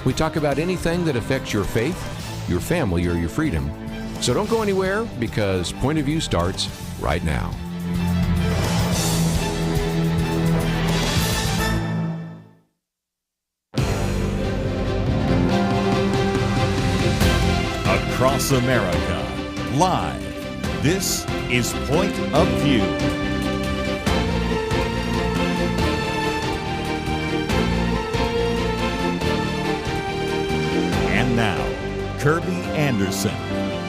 We talk about anything that affects your faith, your family, or your freedom. So don't go anywhere, because Point of View starts right now. Across America, live, this is Point of View. And now, Kerby Anderson.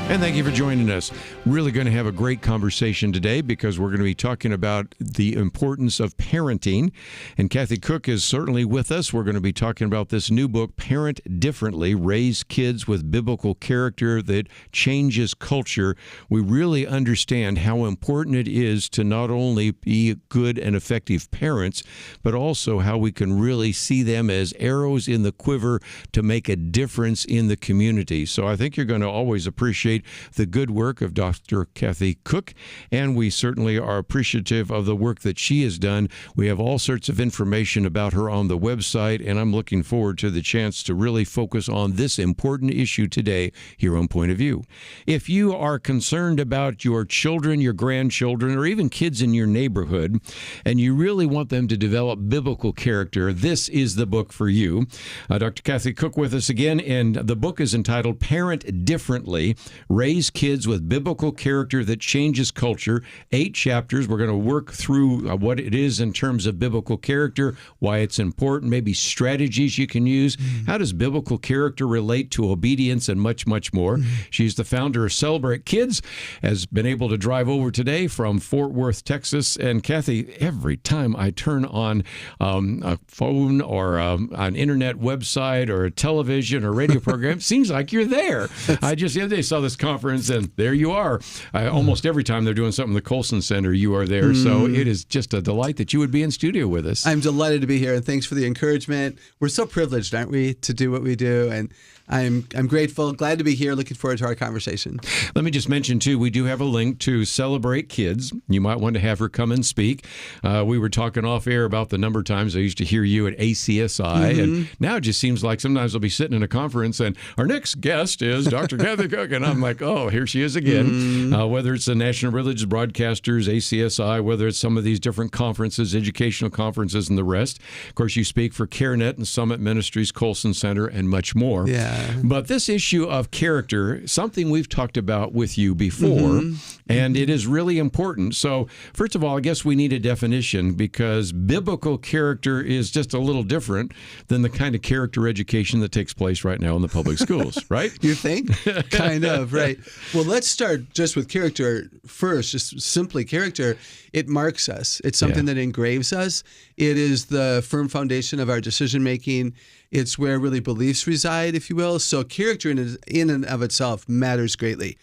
And thank you for joining us. Really going to have a great conversation today, because we're going to be talking about the importance of parenting. And Kathy Koch is certainly with us. We're going to be talking about this new book, Parent Differently, Raise Kids with Biblical Character That Changes Culture. We really understand how important it is to not only be good and effective parents, but also how we can really see them as arrows in the quiver to make a difference in the community. So I think you're going to always appreciate the good work of Dr. Kathy Koch, and we certainly are appreciative of the work that she has done. We have all sorts of information about her on the website, and I'm looking forward to the chance to really focus on this important issue today here on Point of View. If you are concerned about your children, your grandchildren, or even kids in your neighborhood, and you really want them to develop biblical character, this is the book for you. Dr. Kathy Koch with us again, and the book is entitled Parent Differently, Raise Kids with Biblical Character That Changes Culture. 8 chapters. We're going to work through what it is in terms of biblical character, why it's important, maybe strategies you can use. How does biblical character relate to obedience, and much, much more. She's the founder of Celebrate Kids, has been able to drive over today from Fort Worth, Texas. And Kathy, every time I turn on a phone or an internet website or a television or radio program, it seems like you're there. I just the other day saw this conference, and there you are. Almost every time they're doing something in the Colson Center, you are there. So it is just a delight that you would be in studio with us. I'm delighted to be here, and thanks for the encouragement. We're so privileged, aren't we, to do what we do, and I'm grateful, glad to be here, looking forward to our conversation. Let me just mention, too, we do have a link to Celebrate Kids. You might want to have her come and speak. We were talking off air about the number of times I used to hear you at ACSI, and now it just seems like sometimes I'll be sitting in a conference, and our next guest is Dr. Kathy Koch, and I'm like, oh, here she is again. Whether it's the National Religious Broadcasters, ACSI, whether it's some of these different conferences, educational conferences, and the rest. Of course, you speak for CareNet and Summit Ministries, Colson Center, and much more. Yeah. But this issue of character, something we've talked about with you before, and it is really important. So, first of all, I guess we need a definition, because biblical character is just a little different than the kind of character education that takes place right now in the public schools, right? You think? Kind of, right. Well, let's start just with character first, just simply character. It marks us. It's something that engraves us. It is the firm foundation of our decision-making. It's where really beliefs reside, if you will. So character in and of itself matters greatly.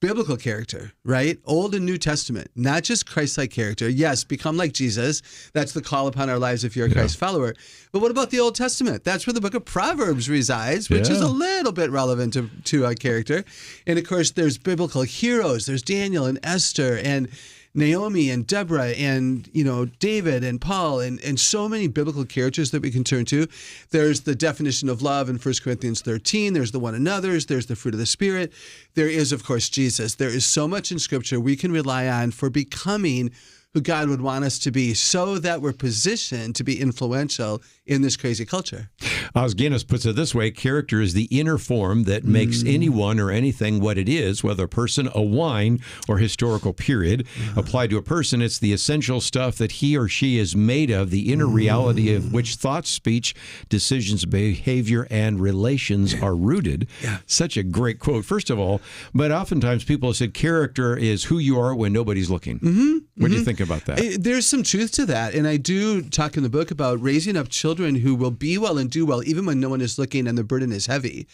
Biblical character, right? Old and New Testament, not just Christ-like character. Yes, become like Jesus. That's the call upon our lives if you're a Christ follower. But what about the Old Testament? That's where the book of Proverbs resides, which is a little bit relevant to a character. And of course, there's biblical heroes. There's Daniel and Esther and Naomi and Deborah and, David and Paul and so many biblical characters that we can turn to. There's the definition of love in 1 Corinthians 13. There's the one another's. There's the fruit of the Spirit. There is, of course, Jesus. There is so much in Scripture we can rely on for becoming who God would want us to be, so that we're positioned to be influential in this crazy culture. Os Guinness puts it this way: character is the inner form that makes anyone or anything what it is, whether a person, a wine, or historical period. Applied to a person, it's the essential stuff that he or she is made of, the inner reality of which thoughts, speech, decisions, behavior, and relations are rooted. Such a great quote, first of all. But oftentimes people have said character is who you are when nobody's looking. What do you think about that? There's some truth to that. And I do talk in the book about raising up children who will be well and do well even when no one is looking and the burden is heavy.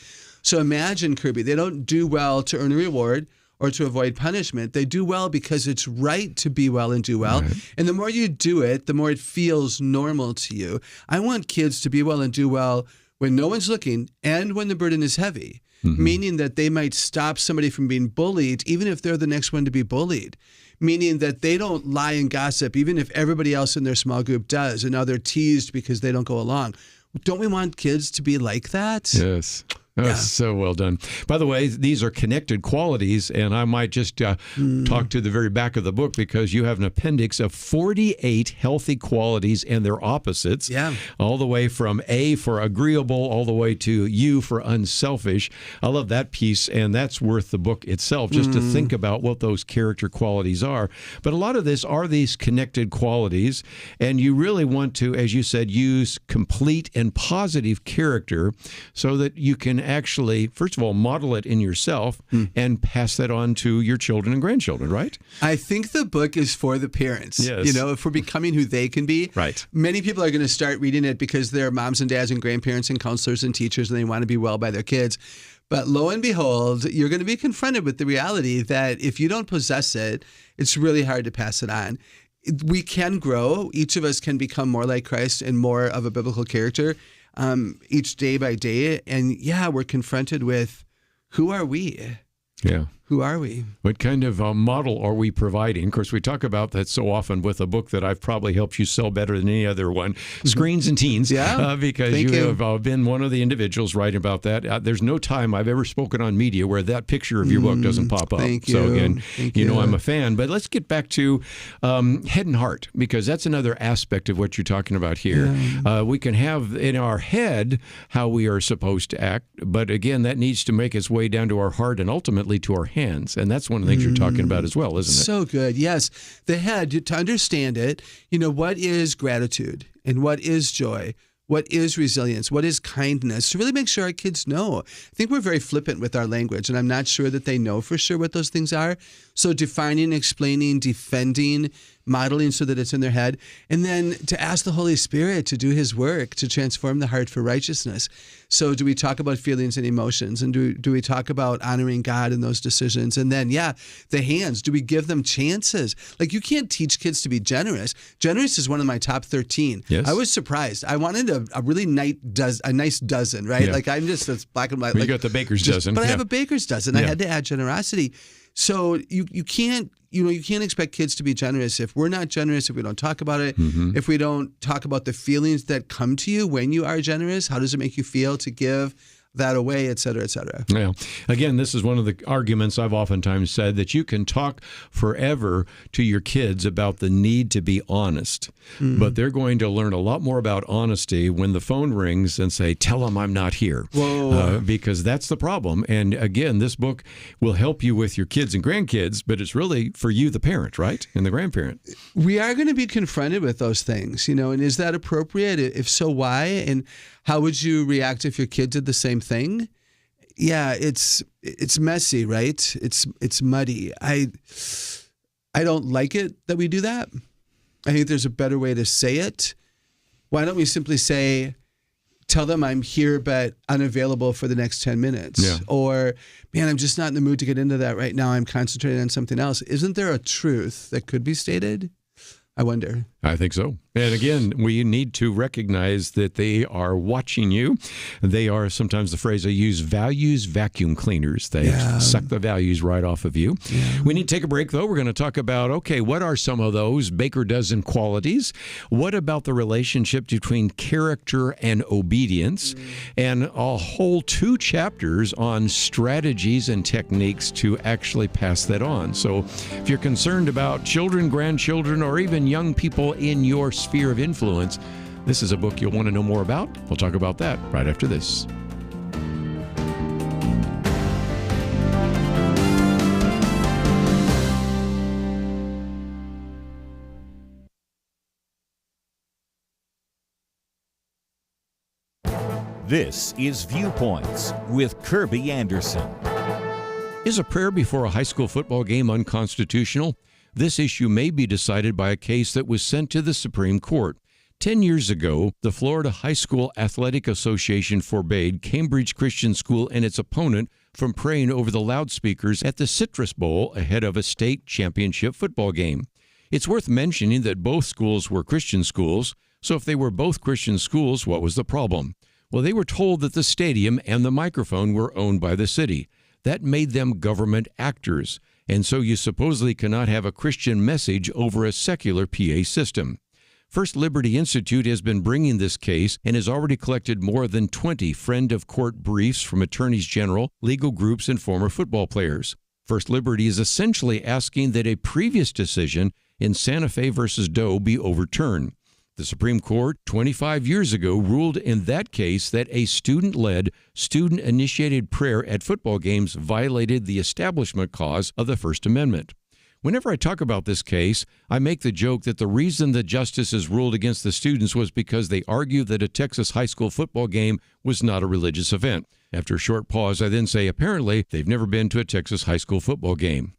So imagine, Kerby, they don't do well to earn a reward or to avoid punishment. They do well because it's right to be well and do well. And the more you do it, the more it feels normal to you. I want kids to be well and do well when no one's looking and when the burden is heavy. Meaning that they might stop somebody from being bullied even if they're the next one to be bullied. Meaning that they don't lie and gossip even if everybody else in their small group does, and now they're teased because they don't go along. don't we want kids to be like that? Yes. Oh, Yeah. so well done. By the way, these are connected qualities, and I might just talk to the very back of the book because you have an appendix of 48 healthy qualities and their opposites, all the way from A for agreeable all the way to U for unselfish. I love that piece, and that's worth the book itself, just to think about what those character qualities are. But a lot of this are these connected qualities, and you really want to, as you said, use complete and positive character so that you can actually, first of all, model it in yourself and pass that on to your children and grandchildren, right? I think the book is for the parents. Yes. You know, if we're becoming who they can be. Right. Many people are going to start reading it because they're moms and dads and grandparents and counselors and teachers, and they want to be well by their kids. But lo and behold, you're going to be confronted with the reality that if you don't possess it, it's really hard to pass it on. We can grow. Each of us can become more like Christ and more of a biblical character each day by day. And we're confronted with, who are we? Yeah. Who are we? What kind of model are we providing? Of course, we talk about that so often with a book that I've probably helped you sell better than any other one, Screens and Teens, because you have been one of the individuals writing about that. There's no time I've ever spoken on media where that picture of your book doesn't pop up. Thank you. So again, Thank you know I'm a fan. But let's get back to head and heart, because that's another aspect of what you're talking about here. We can have in our head how we are supposed to act, but again, that needs to make its way down to our heart and ultimately to our hands. And that's one of the things you're talking about as well, isn't it? So good. Yes. The head, to understand it, what is gratitude and what is joy? What is resilience? What is kindness? To really make sure our kids know. I think we're very flippant with our language, and I'm not sure that they know for sure what those things are. So defining, explaining, defending, modeling so that it's in their head, and then to ask the Holy Spirit to do His work to transform the heart for righteousness. So do we talk about feelings and emotions, and do we talk about honoring God in those decisions? And then, the hands, do we give them chances? Like, you can't teach kids to be generous. Generous is one of my top 13. Yes. I was surprised. I wanted a really nice dozen, right? Yeah. Like, I'm just a black and white. Well, you got the baker's dozen. But I have a baker's dozen. I had to add generosity. So you can't expect kids to be generous if we're not generous, if we don't talk about it, if we don't talk about the feelings that come to you when you are generous. How does it make you feel to give that away, et cetera, et cetera? Yeah. Again, this is one of the arguments I've oftentimes said, that you can talk forever to your kids about the need to be honest, but they're going to learn a lot more about honesty when the phone rings and say, tell them I'm not here. Because that's the problem. And again, this book will help you with your kids and grandkids, but it's really for you, the parent, right? And the grandparent. We are going to be confronted with those things, and is that appropriate? If so, why? And how would you react if your kid did the same thing? Yeah, it's messy, right? It's muddy. I don't like it that we do that. I think there's a better way to say it. Why don't we simply say, tell them I'm here but unavailable for the next 10 minutes? Yeah. Or, man, I'm just not in the mood to get into that right now. I'm concentrating on something else. Isn't there a truth that could be stated? I wonder. I think so. And again, we need to recognize that they are watching you. They are, sometimes the phrase I use, values vacuum cleaners. They suck the values right off of you. Yeah. We need to take a break, though. We're going to talk about, okay, what are some of those Baker dozen qualities? What about the relationship between character and obedience? And a whole 2 chapters on strategies and techniques to actually pass that on. So if you're concerned about children, grandchildren, or even young people in your sphere of influence, this is a book you'll want to know more about. We'll talk about that right after this. This is Viewpoints with Kerby Anderson. Is a prayer before a high school football game unconstitutional? This issue may be decided by a case that was sent to the Supreme Court. 10 years ago, the Florida High School Athletic Association forbade Cambridge Christian School and its opponent from praying over the loudspeakers at the Citrus Bowl ahead of a state championship football game. It's worth mentioning that both schools were Christian schools, so if they were both Christian schools, what was the problem? Well, they were told that the stadium and the microphone were owned by the city. That made them government actors. And so you supposedly cannot have a Christian message over a secular PA system. First Liberty Institute has been bringing this case and has already collected more than 20 friend-of-court briefs from attorneys general, legal groups, and former football players. First Liberty is essentially asking that a previous decision in Santa Fe versus Doe be overturned. The Supreme Court 25 years ago ruled in that case that a student-led, student-initiated prayer at football games violated the Establishment Clause of the First Amendment. Whenever I talk about this case, I make the joke that the reason the justices ruled against the students was because they argued that a Texas high school football game was not a religious event. After a short pause, I then say apparently they've never been to a Texas high school football game.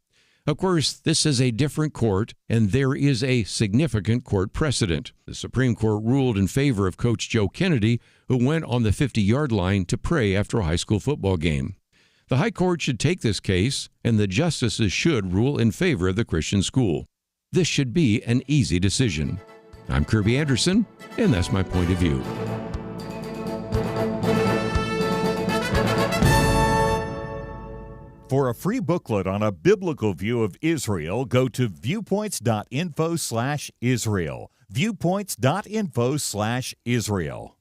Of course, this is a different court, and there is a significant court precedent. The Supreme Court ruled in favor of Coach Joe Kennedy, who went on the 50-yard line to pray after a high school football game. The High Court should take this case, and the justices should rule in favor of the Christian school. This should be an easy decision. I'm Kerby Anderson, and that's my point of view. For a free booklet on a biblical view of Israel, go to viewpoints.info/Israel. Viewpoints.info/Israel.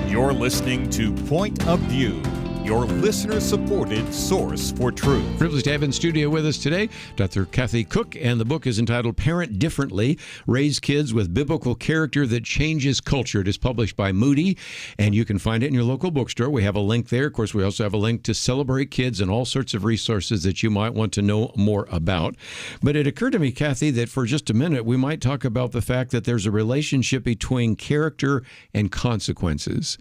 You're listening to Point of View, your listener-supported source for truth. Privileged to have in studio with us today Dr. Kathy Koch, and the book is entitled Parent Differently, Raise Kids with Biblical Character That Changes Culture. It is published by Moody, and you can find it in your local bookstore. We have a link there. Of course, we also have a link to Celebrate Kids and all sorts of resources that you might want to know more about. But it occurred to me, Kathy, that for just a minute, we might talk about the fact that there's a relationship between character and consequences.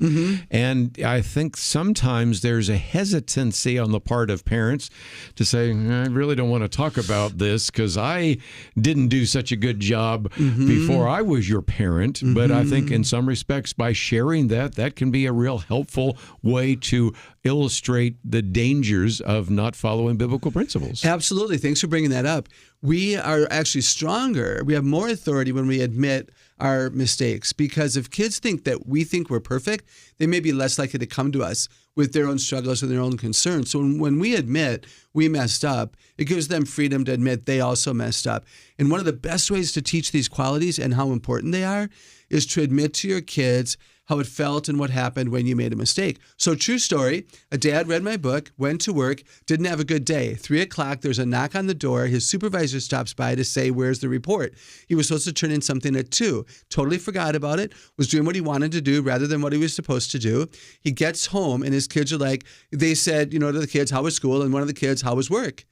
And I think sometimes there's a hesitancy on the part of parents to say, I really don't want to talk about this because I didn't do such a good job before I was your parent. But I think in some respects, by sharing that, that can be a real helpful way to illustrate the dangers of not following biblical principles. Absolutely. Thanks for bringing that up. We are actually stronger. We have more authority when we admit our mistakes, because if kids think that we think we're perfect, they may be less likely to come to us with their own struggles and their own concerns. So when we admit we messed up, it gives them freedom to admit they also messed up. And one of the best ways to teach these qualities and how important they are is to admit to your kids how it felt and what happened when you made a mistake. So true story, a dad read my book, went to work, didn't have a good day. 3:00, there's a knock on the door. His supervisor stops by to say, where's the report? He was supposed to turn in something at 2. Totally forgot about it, was doing what he wanted to do rather than what he was supposed to do. He gets home and his kids are like, they said, to the kids, how was school? And one of the kids, how was work?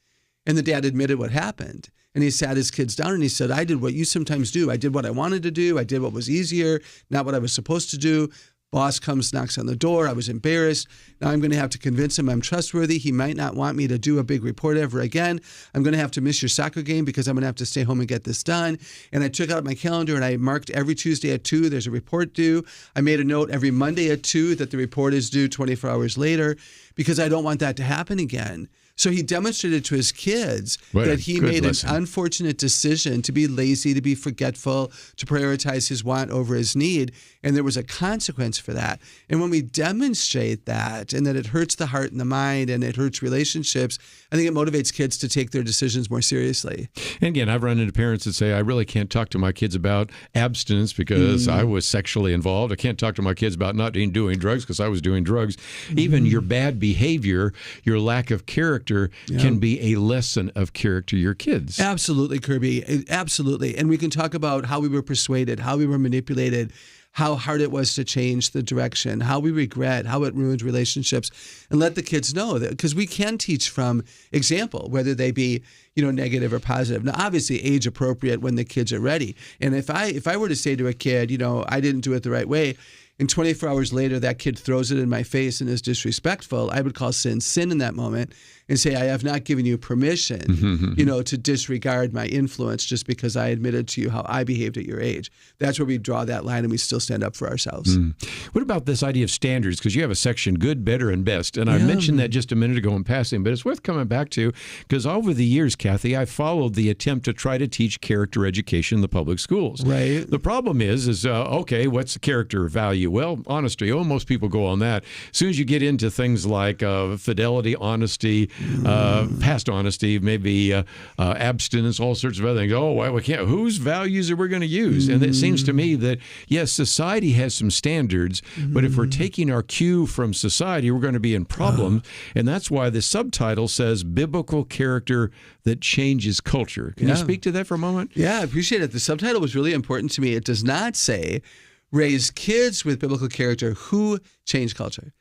And the dad admitted what happened. And he sat his kids down and he said, I did what you sometimes do. I did what I wanted to do. I did what was easier, not what I was supposed to do. Boss comes, knocks on the door. I was embarrassed. Now I'm going to have to convince him I'm trustworthy. He might not want me to do a big report ever again. I'm going to have to miss your soccer game because I'm going to have to stay home and get this done. And I took out my calendar and I marked every Tuesday at 2, there's a report due. I made a note every Monday at 2 that the report is due 24 hours later because I don't want that to happen again. So he demonstrated to his kids that he made an unfortunate decision to be lazy, to be forgetful, to prioritize his want over his need. And there was a consequence for that. And when we demonstrate that and that it hurts the heart and the mind and it hurts relationships, I think it motivates kids to take their decisions more seriously. And again, I've run into parents that say, I really can't talk to my kids about abstinence because I was sexually involved. I can't talk to my kids about not doing drugs because I was doing drugs. Even your bad behavior, your lack of character character can be a lesson of character to your kids. Absolutely, Kerby. Absolutely. And we can talk about how we were persuaded, how we were manipulated, how hard it was to change the direction, how we regret, how it ruined relationships, and let the kids know that, because we can teach from example, whether they be, negative or positive. Now, obviously, age appropriate when the kids are ready. And if I were to say to a kid, I didn't do it the right way, and 24 hours later, that kid throws it in my face and is disrespectful, I would call sin in that moment and say, I have not given you permission, to disregard my influence just because I admitted to you how I behaved at your age. That's where we draw that line and we still stand up for ourselves. What about this idea of standards? Because you have a section, good, better, and best. And I mentioned that just a minute ago in passing, but it's worth coming back to because over the years, Kathy, I followed the attempt to try to teach character education in the public schools. Right. The problem is okay, what's the character value? Well, honesty. Most people go on that. As soon as you get into things like fidelity, honesty, past honesty, maybe abstinence, all sorts of other things. We can't. Whose values are we going to use? And it seems to me that, yes, society has some standards, but if we're taking our cue from society, we're going to be in problems. And that's why the subtitle says biblical character that changes culture. Can you speak to that for a moment? Yeah, I appreciate it. The subtitle was really important to me. It does not say raise kids with biblical character who change culture.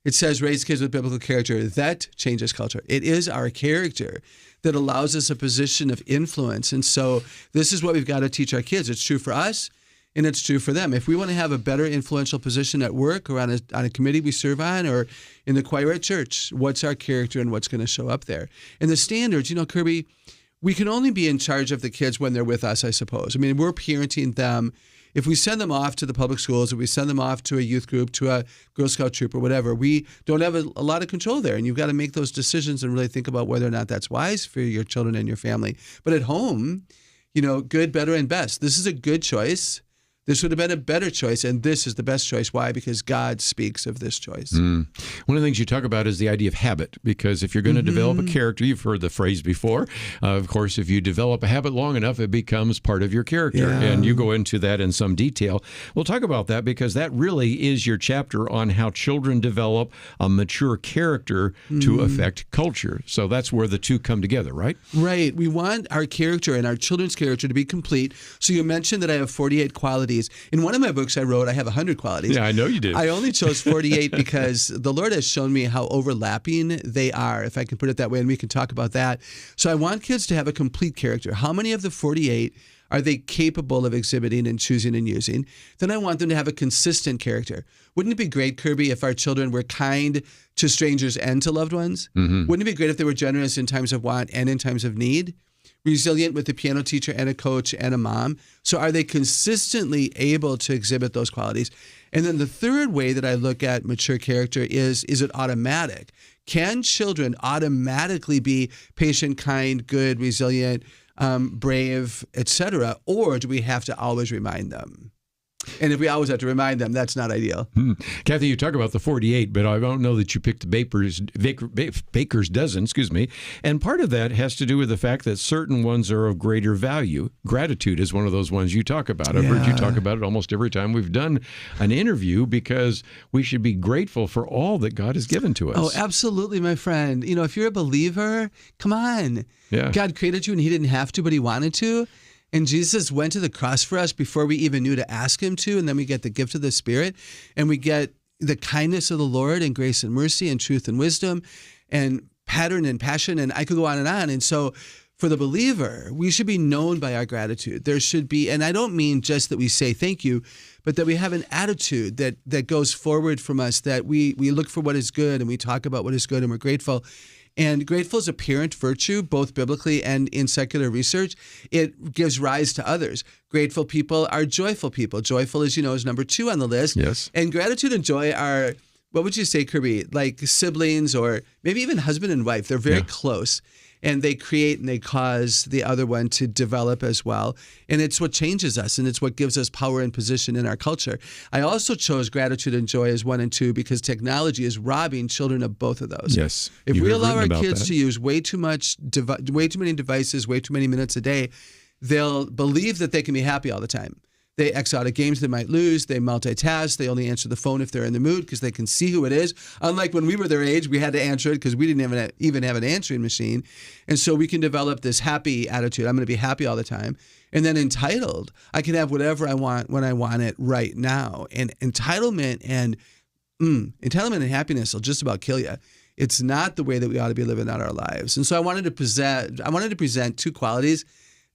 It says raise kids with biblical character that changes culture. It is our character that allows us a position of influence. And so this is what we've got to teach our kids. It's true for us and it's true for them. If we want to have a better influential position at work or on a committee we serve on or in the choir at church, what's our character and what's going to show up there? And the standards, Kerby, we can only be in charge of the kids when they're with us, I suppose. I mean, we're parenting them. If we send them off to the public schools, if we send them off to a youth group, to a Girl Scout troop or whatever, we don't have a lot of control there. And you've got to make those decisions and really think about whether or not that's wise for your children and your family. But at home, good, better, and best. This is a good choice. This would have been a better choice, and this is the best choice. Why? Because God speaks of this choice. One of the things you talk about is the idea of habit, because if you're going to develop a character, you've heard the phrase before, of course, if you develop a habit long enough, it becomes part of your character, and you go into that in some detail. We'll talk about that because that really is your chapter on how children develop a mature character to affect culture. So that's where the two come together, right? Right. We want our character and our children's character to be complete. So you mentioned that I have 48 qualities. In one of my books I wrote, I have 100 qualities. Yeah, I know you did. I only chose 48 because the Lord has shown me how overlapping they are, if I can put it that way, and we can talk about that. So I want kids to have a complete character. How many of the 48 are they capable of exhibiting and choosing and using? Then I want them to have a consistent character. Wouldn't it be great, Kerby, if our children were kind to strangers and to loved ones? Wouldn't it be great if they were generous in times of want and in times of need? Resilient with a piano teacher and a coach and a mom. So are they consistently able to exhibit those qualities? And then the third way that I look at mature character is it automatic? Can children automatically be patient, kind, good, resilient, brave, etc.? Or do we have to always remind them? And if we always have to remind them, that's not ideal. Kathy, you talk about the 48, but I don't know that you picked the baker's dozen, And part of that has to do with the fact that certain ones are of greater value. Gratitude is one of those ones you talk about. I've heard you talk about it almost every time we've done an interview because we should be grateful for all that God has given to us. Oh, absolutely, my friend. If you're a believer, come on. Yeah. God created you and he didn't have to, but he wanted to. And Jesus went to the cross for us before we even knew to ask him to. And then we get the gift of the Spirit and we get the kindness of the Lord and grace and mercy and truth and wisdom and pattern and passion. And I could go on and on. And so for the believer, we should be known by our gratitude. There should be, and I don't mean just that we say thank you, but that we have an attitude that goes forward from us, that we look for what is good and we talk about what is good and we're grateful. And grateful is a parent virtue, both biblically and in secular research. It gives rise to others. Grateful people are joyful people. Joyful, as you know, is number 2 on the list. Yes. And gratitude and joy are, what would you say, Kerby? Like siblings or maybe even husband and wife. They're very close. And they create and they cause the other one to develop as well. And it's what changes us, and it's what gives us power and position in our culture. I also chose gratitude and joy as 1 and 2 because technology is robbing children of both of those. Yes. If we allow our kids to use way too many devices, way too many minutes a day, they'll believe that they can be happy all the time. They X out of games they might lose. They multitask. They only answer the phone if they're in the mood because they can see who it is. Unlike when we were their age, we had to answer it because we didn't even have an answering machine. And so we can develop this happy attitude. I'm going to be happy all the time. And then entitled. I can have whatever I want when I want it right now. And entitlement and happiness will just about kill you. It's not the way that we ought to be living out our lives. And so I wanted to present two qualities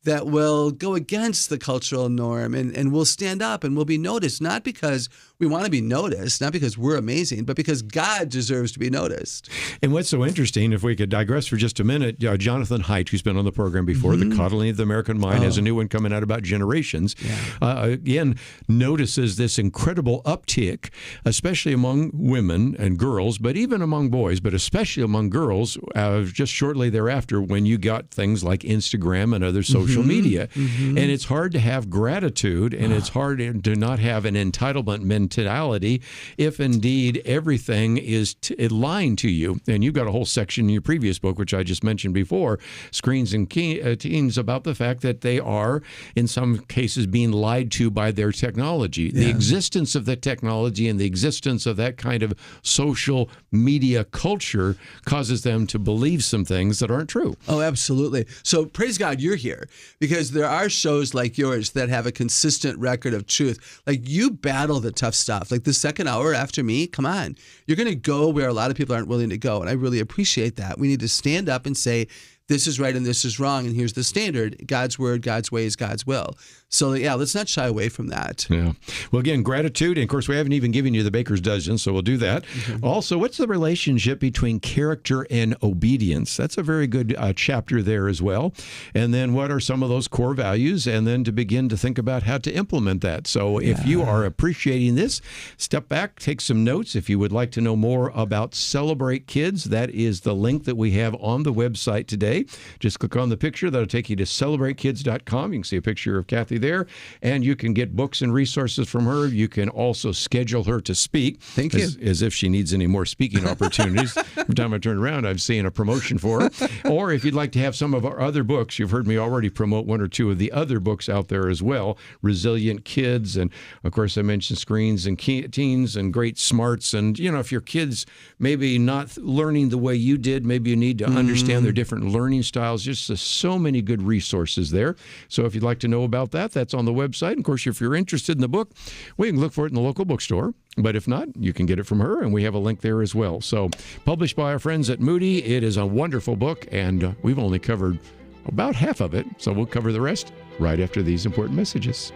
that will go against the cultural norm and will stand up and will be noticed, not because we want to be noticed, not because we're amazing, but because God deserves to be noticed. And what's so interesting, if we could digress for just a minute, Jonathan Haidt, who's been on the program before, The Coddling of the American Mind, has a new one coming out about generations, again, notices this incredible uptick, especially among women and girls, but even among boys, but especially among girls, just shortly thereafter when you got things like Instagram and other social media. And it's hard to have gratitude, and it's hard to not have an entitlement mentality if indeed everything is lying to you. And you've got a whole section in your previous book, which I just mentioned before, Screens and Teens, about the fact that they are, in some cases, being lied to by their technology. The existence of the technology and the existence of that kind of social media culture causes them to believe some things that aren't true. Oh, absolutely. So praise God you're here, because there are shows like yours that have a consistent record of truth. Like, you battle the tough stuff. Like the second hour after me, come on. You're going to go where a lot of people aren't willing to go. And I really appreciate that. We need to stand up and say, this is right and this is wrong, and here's the standard. God's word, God's ways, God's will. So, let's not shy away from that. Yeah. Well, again, gratitude. And, of course, we haven't even given you the baker's dozen, so we'll do that. Also, what's the relationship between character and obedience? That's a very good chapter there as well. And then what are some of those core values? And then to begin to think about how to implement that. So if you are appreciating this, step back, take some notes. If you would like to know more about Celebrate Kids, that is the link that we have on the website today. Just click on the picture. That'll take you to celebratekids.com. You can see a picture of Kathy there, and you can get books and resources from her. You can also schedule her to speak. Thank you. As if she needs any more speaking opportunities. Every time I turn around, I've seen a promotion for her. Or if you'd like to have some of our other books, you've heard me already promote one or two of the other books out there as well. Resilient Kids, and of course I mentioned Screens and Teens and Great Smarts. And, if your kids maybe not learning the way you did, maybe you need to understand their different learning styles. Just so many good resources there. So if you'd like to know about that, that's on the website. And of course, if you're interested in the book, we can look for it in the local bookstore. But if not, you can get it from her, and we have a link there as well. So published by our friends at Moody. It is a wonderful book, and we've only covered about half of it. So we'll cover the rest right after these important messages.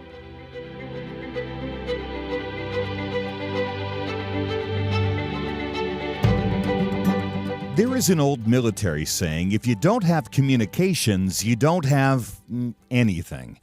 There is an old military saying, if you don't have communications, you don't have anything.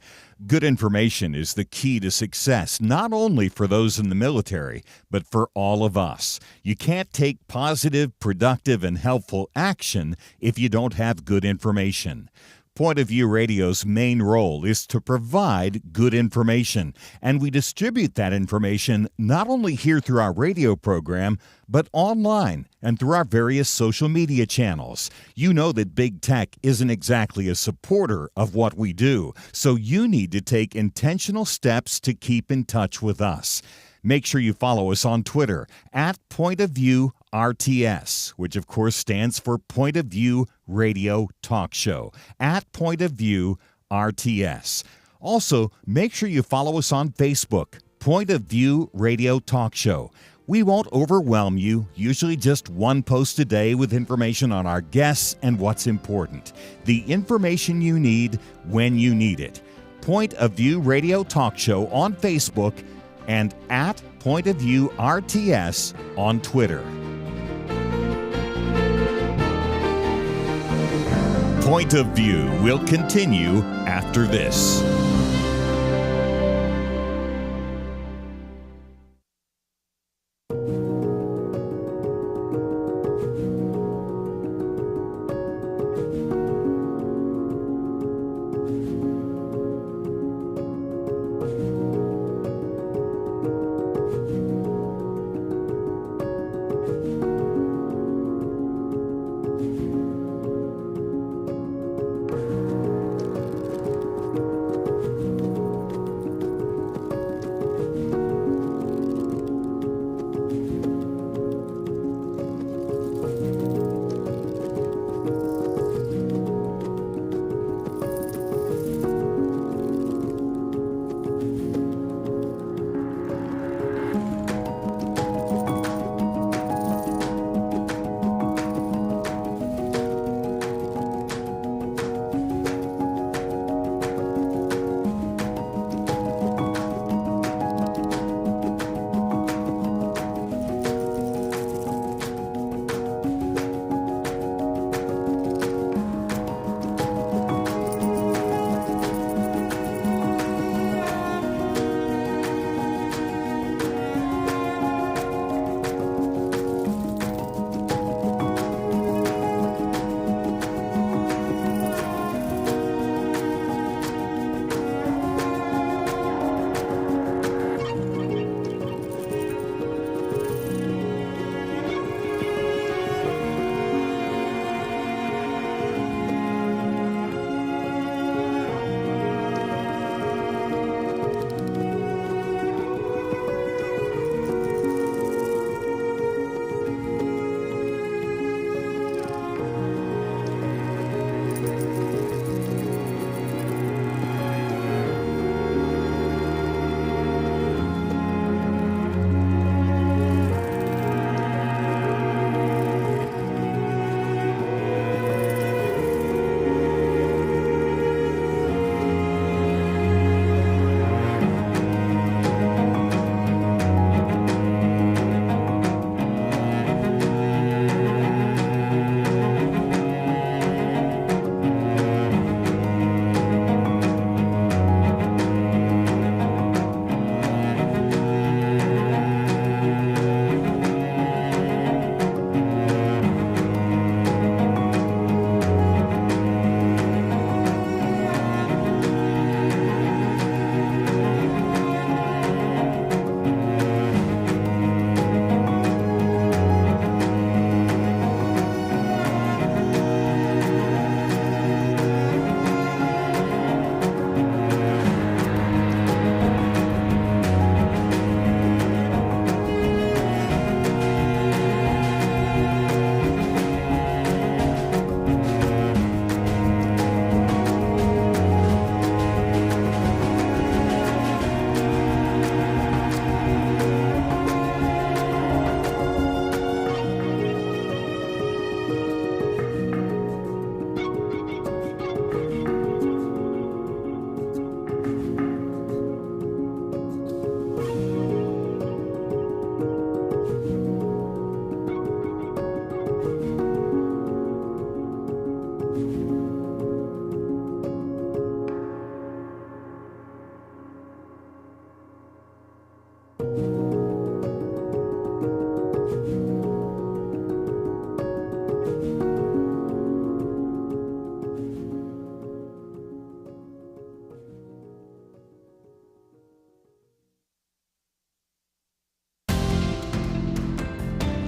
Good information is the key to success, not only for those in the military, but for all of us. You can't take positive, productive, and helpful action if you don't have good information. Point of View Radio's main role is to provide good information, and we distribute that information not only here through our radio program, but online and through our various social media channels. You know that big tech isn't exactly a supporter of what we do, so you need to take intentional steps to keep in touch with us. Make sure you follow us on Twitter at Point of View RTS, which of course stands for Point of View Radio Talk Show, at Point of View RTS. Also, make sure you follow us on Facebook, Point of View Radio Talk Show. We won't overwhelm you, usually just one post a day with information on our guests and what's important. The information you need when you need it. Point of View Radio Talk Show on Facebook and at Point of View RTS on Twitter. Point of View will continue after this.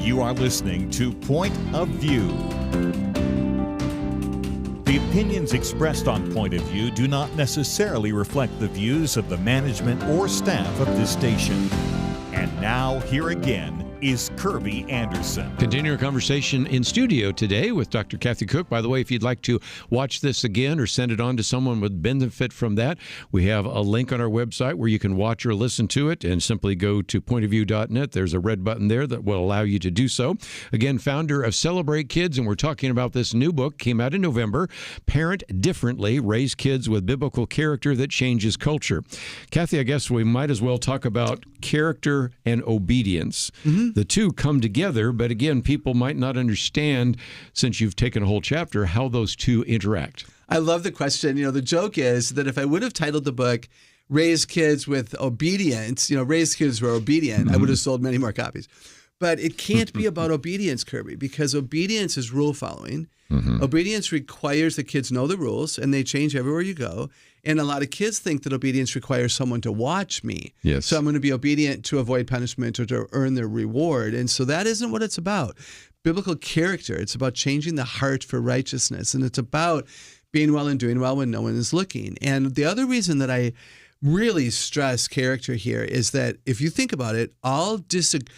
You are listening to Point of View. The opinions expressed on Point of View do not necessarily reflect the views of the management or staff of this station. And now, here again, is Kerby Anderson. Continuing our conversation in studio today with Dr. Kathy Koch. By the way, if you'd like to watch this again or send it on to someone with benefit from that, we have a link on our website where you can watch or listen to it, and simply go to pointofview.net. There's a red button there that will allow you to do so. Again, founder of Celebrate Kids, and we're talking about this new book, came out in November, Parent Differently, Raise Kids with Biblical Character That Changes Culture. Kathy, I guess we might as well talk about character and obedience. The two come together, but again, people might not understand, since you've taken a whole chapter, how those two interact. I love the question. The joke is that if I would have titled the book Raise Kids with Obedience, Raise Kids Who Are Obedient, I would have sold many more copies. But it can't be about obedience, Kerby, because obedience is rule following. Obedience requires that kids know the rules, and they change everywhere you go. And a lot of kids think that obedience requires someone to watch me. Yes. So I'm going to be obedient to avoid punishment or to earn their reward. And so that isn't what it's about. Biblical character, it's about changing the heart for righteousness. And it's about being well and doing well when no one is looking. And the other reason that I really stress character here is that if you think about it, all disobedience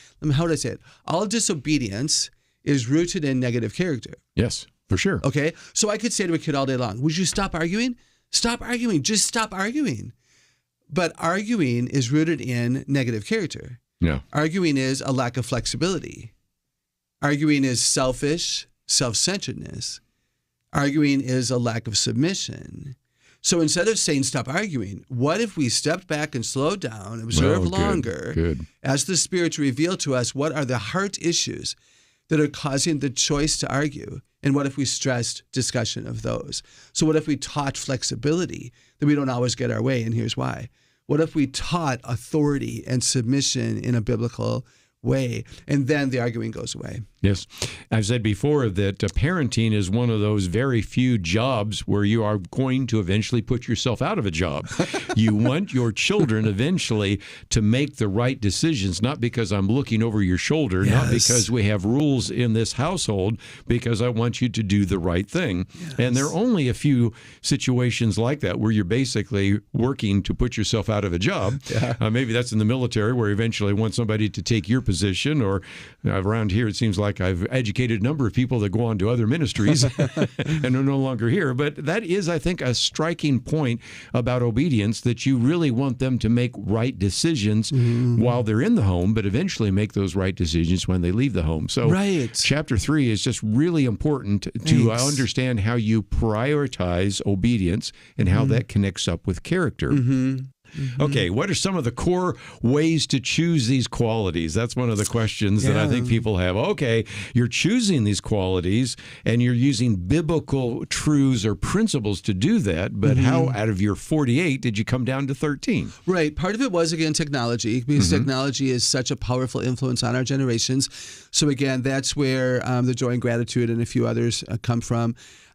is rooted in negative character. Yes, for sure. Okay? So I could say to a kid all day long, would you stop arguing? Stop arguing. Just stop arguing. But arguing is rooted in negative character. Yeah. Arguing is a lack of flexibility. Arguing is selfish, self-centeredness. Arguing is a lack of submission. So instead of saying stop arguing, what if we stepped back and slowed down, observe longer, as the Spirit revealed to us what are the heart issues that are causing the choice to argue? And what if we stressed discussion of those? So what if we taught flexibility, that we don't always get our way, and here's why. What if we taught authority and submission in a biblical way, and then the arguing goes away? Yes. I've said before that parenting is one of those very few jobs where you are going to eventually put yourself out of a job. You want your children eventually to make the right decisions, not because I'm looking over your shoulder, not because we have rules in this household, because I want you to do the right thing. And there are only a few situations like that where you're basically working to put yourself out of a job. Maybe that's in the military, where you eventually want somebody to take your position, or around here it seems like I've educated a number of people that go on to other ministries and are no longer here. But that is, I think, a striking point about obedience, that you really want them to make right decisions while they're in the home, but eventually make those right decisions when they leave the home. So Chapter 3 is just really important to understand how you prioritize obedience and how that connects up with character. Okay, what are some of the core ways to choose these qualities? That's one of the questions that I think people have. Okay, you're choosing these qualities and you're using biblical truths or principles to do that, but how out of your 48 did you come down to 13? Right. Part of it was, again, technology, because technology is such a powerful influence on our generations. So again, that's where the joy and gratitude and a few others come from.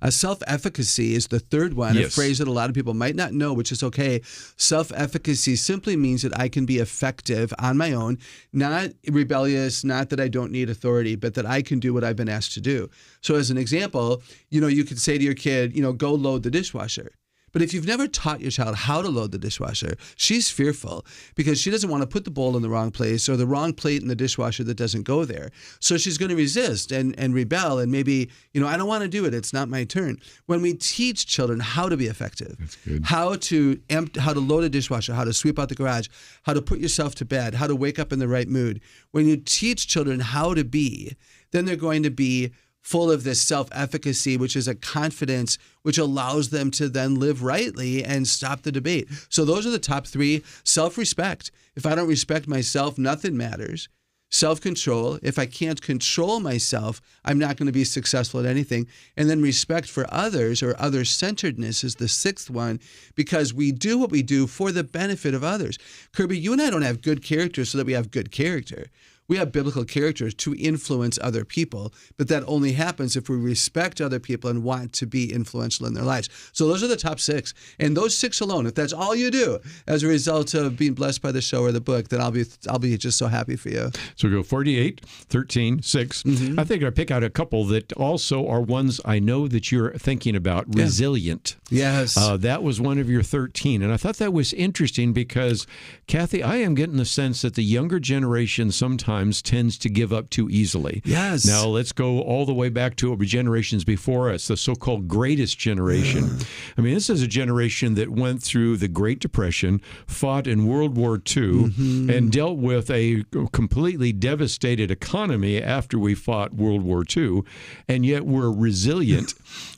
Self-efficacy is the third one, a phrase that a lot of people might not know, which is okay. Self-efficacy simply means that I can be effective on my own, not rebellious, not that I don't need authority, but that I can do what I've been asked to do. So as an example, you could say to your kid, go load the dishwasher. But if you've never taught your child how to load the dishwasher, she's fearful because she doesn't want to put the bowl in the wrong place or the wrong plate in the dishwasher that doesn't go there. So she's going to resist and rebel and maybe, I don't want to do it. It's not my turn. When we teach children how to be effective, how to load a dishwasher, how to sweep out the garage, how to put yourself to bed, how to wake up in the right mood, when you teach children how to be, then they're going to be full of this self-efficacy, which is a confidence which allows them to then live rightly and stop the debate. So those are the top three. Self-respect. If I don't respect myself, nothing matters. Self-control. If I can't control myself, I'm not going to be successful at anything. And then respect for others, or other-centeredness, is the sixth one, because we do what we do for the benefit of others. Kerby, you and I don't have good character so that we have good character. We have biblical characters to influence other people, but that only happens if we respect other people and want to be influential in their lives. So those are the top 6. And those 6 alone, if that's all you do as a result of being blessed by the show or the book, then I'll be just so happy for you. So we go 48, 13, 6. I think I pick out a couple that also are ones I know that you're thinking about. Yeah. Resilient. Yes. That was one of your 13. And I thought that was interesting because, Kathy, I am getting the sense that the younger generation sometimes tends to give up too easily. Yes. Now, let's go all the way back to generations before us, the so-called greatest generation. I mean, this is a generation that went through the Great Depression, fought in World War II, and dealt with a completely devastated economy after we fought World War II, and yet we're resilient.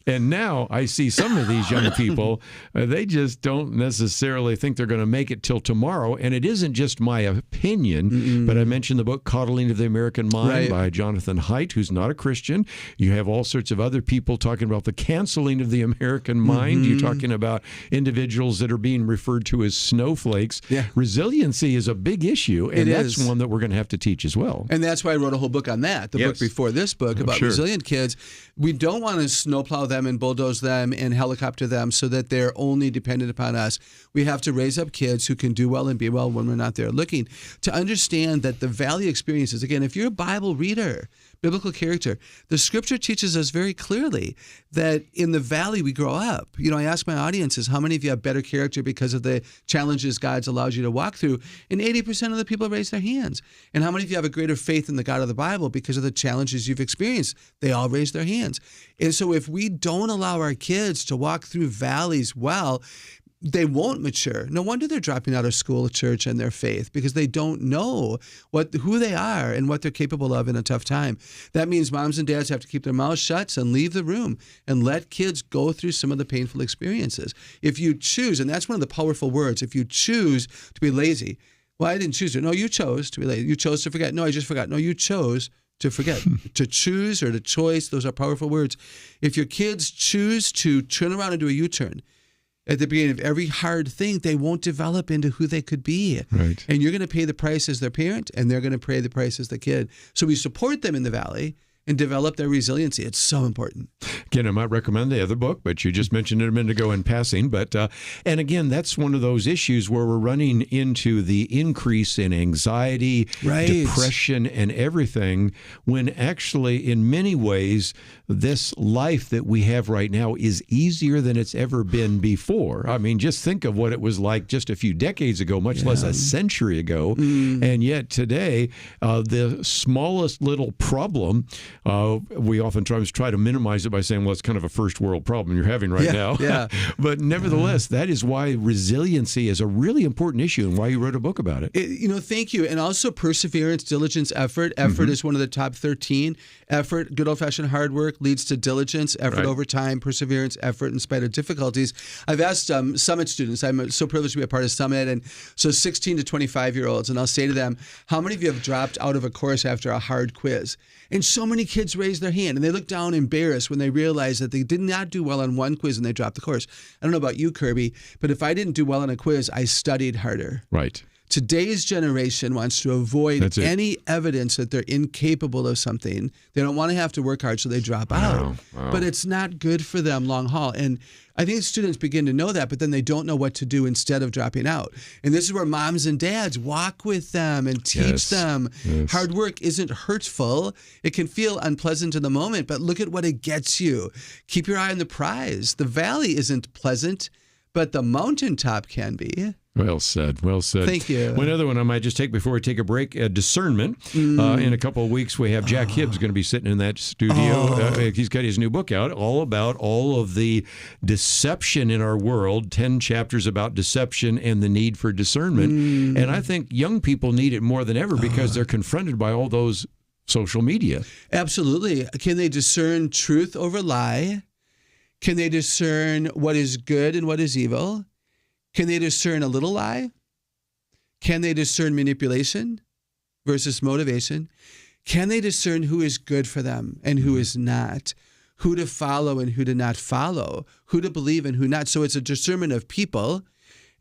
And now I see some of these young people, they just don't necessarily think they're going to make it till tomorrow. And it isn't just my opinion, but I mentioned the book Coddling of the American Mind by Jonathan Haidt, who's not a Christian. You have all sorts of other people talking about the canceling of the American mind. You're talking about individuals that are being referred to as snowflakes. Yeah. Resiliency is a big issue, and that's is. one that we're going to have to teach as well. And that's why I wrote a whole book on that, the book before this book about resilient kids. We don't want to snowplow them and bulldoze them and helicopter them so that they're only dependent upon us. We have to raise up kids who can do well and be well when we're not there looking, to understand that the valley experiences, again, if you're a Bible reader, biblical character, the scripture teaches us very clearly that in the valley we grow up. You know, I ask my audiences, how many of you have better character because of the challenges God's allowed you to walk through? And 80% of the people raise their hands. And how many of you have a greater faith in the God of the Bible because of the challenges you've experienced? They all raise their hands. And so if we don't allow our kids to walk through valleys well, they won't mature. No wonder they're dropping out of school, church, and their faith, because they don't know who they are and what they're capable of in a tough time. That means moms and dads have to keep their mouths shut and leave the room and let kids go through some of the painful experiences. If you choose, and that's one of the powerful words, if you choose to be lazy, well, I didn't choose to. No, you chose to be lazy. You chose to forget. No, I just forgot. No, you chose to forget. To choose or to choice, those are powerful words. If your kids choose to turn around and do a U-turn, at the beginning of every hard thing, they won't develop into who they could be. Right. And you're going to pay the price as their parent, and they're going to pay the price as the kid. So we support them in the valley and develop their resiliency. It's so important. Again, I might recommend the other book, but you just mentioned it a minute ago in passing. But and again, that's one of those issues where we're running into the increase in anxiety, depression, and everything, when actually, in many ways, this life that we have right now is easier than it's ever been before. I mean, just think of what it was like just a few decades ago, much less a century ago. And yet today, the smallest little problem, we oftentimes try to minimize it by saying, well, it's kind of a first world problem you're having right now. But nevertheless, that is why resiliency is a really important issue and why you wrote a book about it. Thank you. And also perseverance, diligence, effort. Effort is one of the top 13. Effort, good old-fashioned hard work, leads to diligence, effort over time, perseverance, effort in spite of difficulties. I've asked Summit students, I'm so privileged to be a part of Summit, and so 16 to 25-year-olds, and I'll say to them, how many of you have dropped out of a course after a hard quiz? And so many kids raise their hand, and they look down embarrassed when they realize that they did not do well on one quiz and they dropped the course. I don't know about you, Kerby, but if I didn't do well on a quiz, I studied harder. Right. Today's generation wants to avoid any evidence that they're incapable of something. They don't want to have to work hard, so they drop out. But it's not good for them long haul. And I think students begin to know that, but then they don't know what to do instead of dropping out. And this is where moms and dads walk with them and teach them. Hard work isn't hurtful. It can feel unpleasant in the moment, but look at what it gets you. Keep your eye on the prize. The valley isn't pleasant, but the mountaintop can be. Well said. Well said. Thank you. One other one I might just take before we take a break, discernment. In a couple of weeks, we have Jack Hibbs going to be sitting in that studio. He's got his new book out, all about all of the deception in our world, 10 chapters about deception and the need for discernment. And I think young people need it more than ever because they're confronted by all those social media. Absolutely. Can they discern truth over lie? Can they discern what is good and what is evil? Can they discern a little lie? Can they discern manipulation versus motivation? Can they discern who is good for them and who is not? Who to follow and who to not follow? Who to believe and who not? So it's a discernment of people.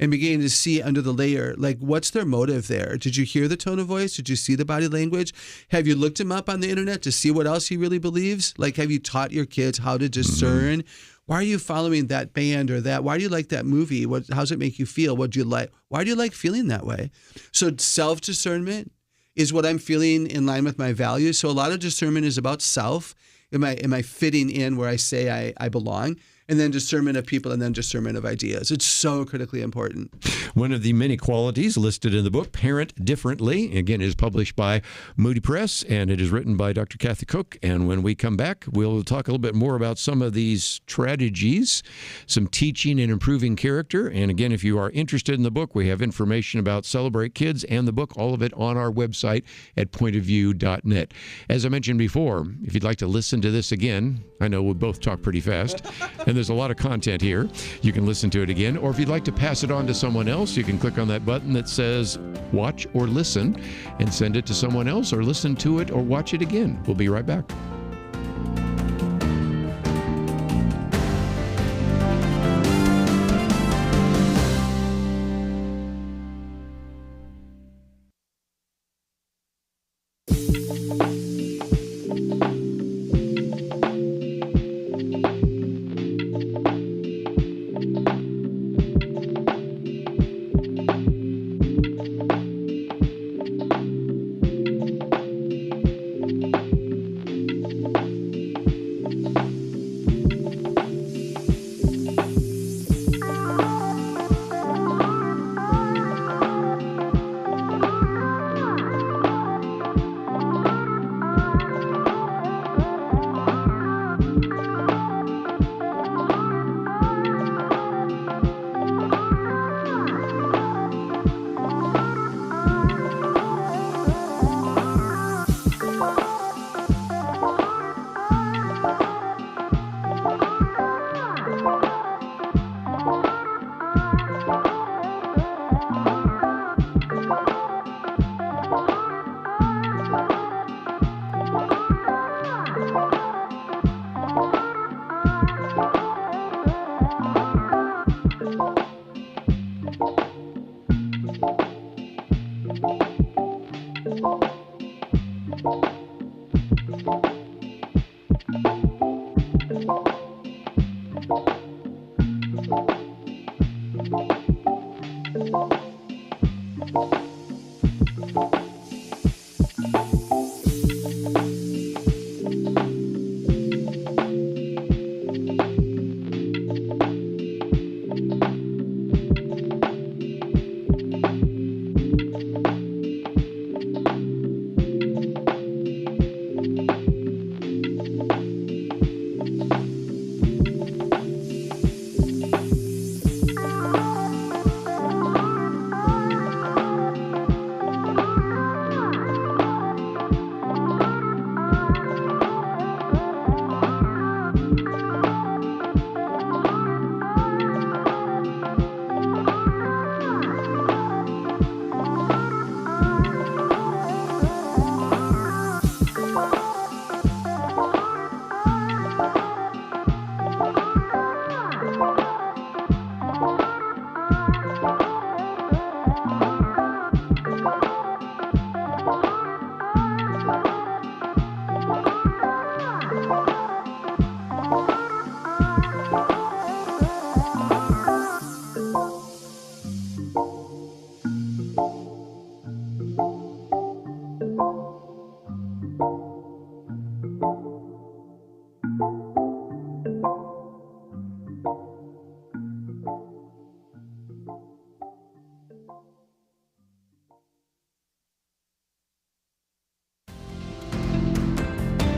and beginning to see under the layer, like, what's their motive there? Did you hear the tone of voice? Did you see the body language? Have you looked him up on the internet to see what else he really believes? Like, have you taught your kids how to discern? Why are you following that band or that? Why do you like that movie? How does it make you feel? What do you like? Why do you like feeling that way? So self-discernment is what I'm feeling in line with my values. So a lot of discernment is about self. Am I fitting in where I say I belong? And then discernment of people, and then discernment of ideas. It's so critically important. One of the many qualities listed in the book, Parent Differently, again, is published by Moody Press, and it is written by Dr. Kathy Koch. And when we come back, we'll talk a little bit more about some of these strategies, some teaching and improving character. And again, if you are interested in the book, we have information about Celebrate Kids and the book, all of it on our website at pointofview.net. As I mentioned before, if you'd like to listen to this again, I know we both talk pretty fast, and there's a lot of content here. You can listen to it again, or if you'd like to pass it on to someone else, you can click on that button that says watch or listen and send it to someone else, or listen to it or watch it again. We'll be right back.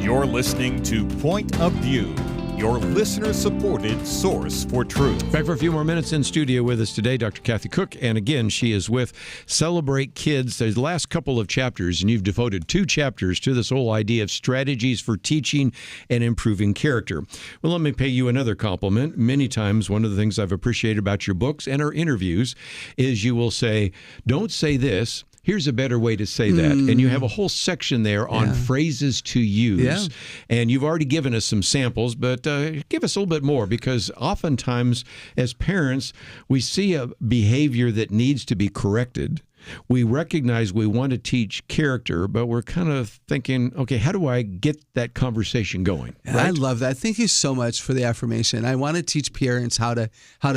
You're listening to Point of View, your listener-supported source for truth. Back for a few more minutes in studio with us today, Dr. Kathy Koch, and again, she is with Celebrate Kids. The last couple of chapters, and you've devoted 2 chapters to this whole idea of strategies for teaching and improving character. Well, let me pay you another compliment. Many times, one of the things I've appreciated about your books and our interviews is you will say, don't say this, here's a better way to say that. And you have a whole section there on phrases to use. Yeah. And you've already given us some samples, but give us a little bit more, because oftentimes as parents, we see a behavior that needs to be corrected. We recognize we want to teach character, but we're kind of thinking, okay, how do I get that conversation going? Right? I love that. Thank you so much for the affirmation. I want to teach parents how to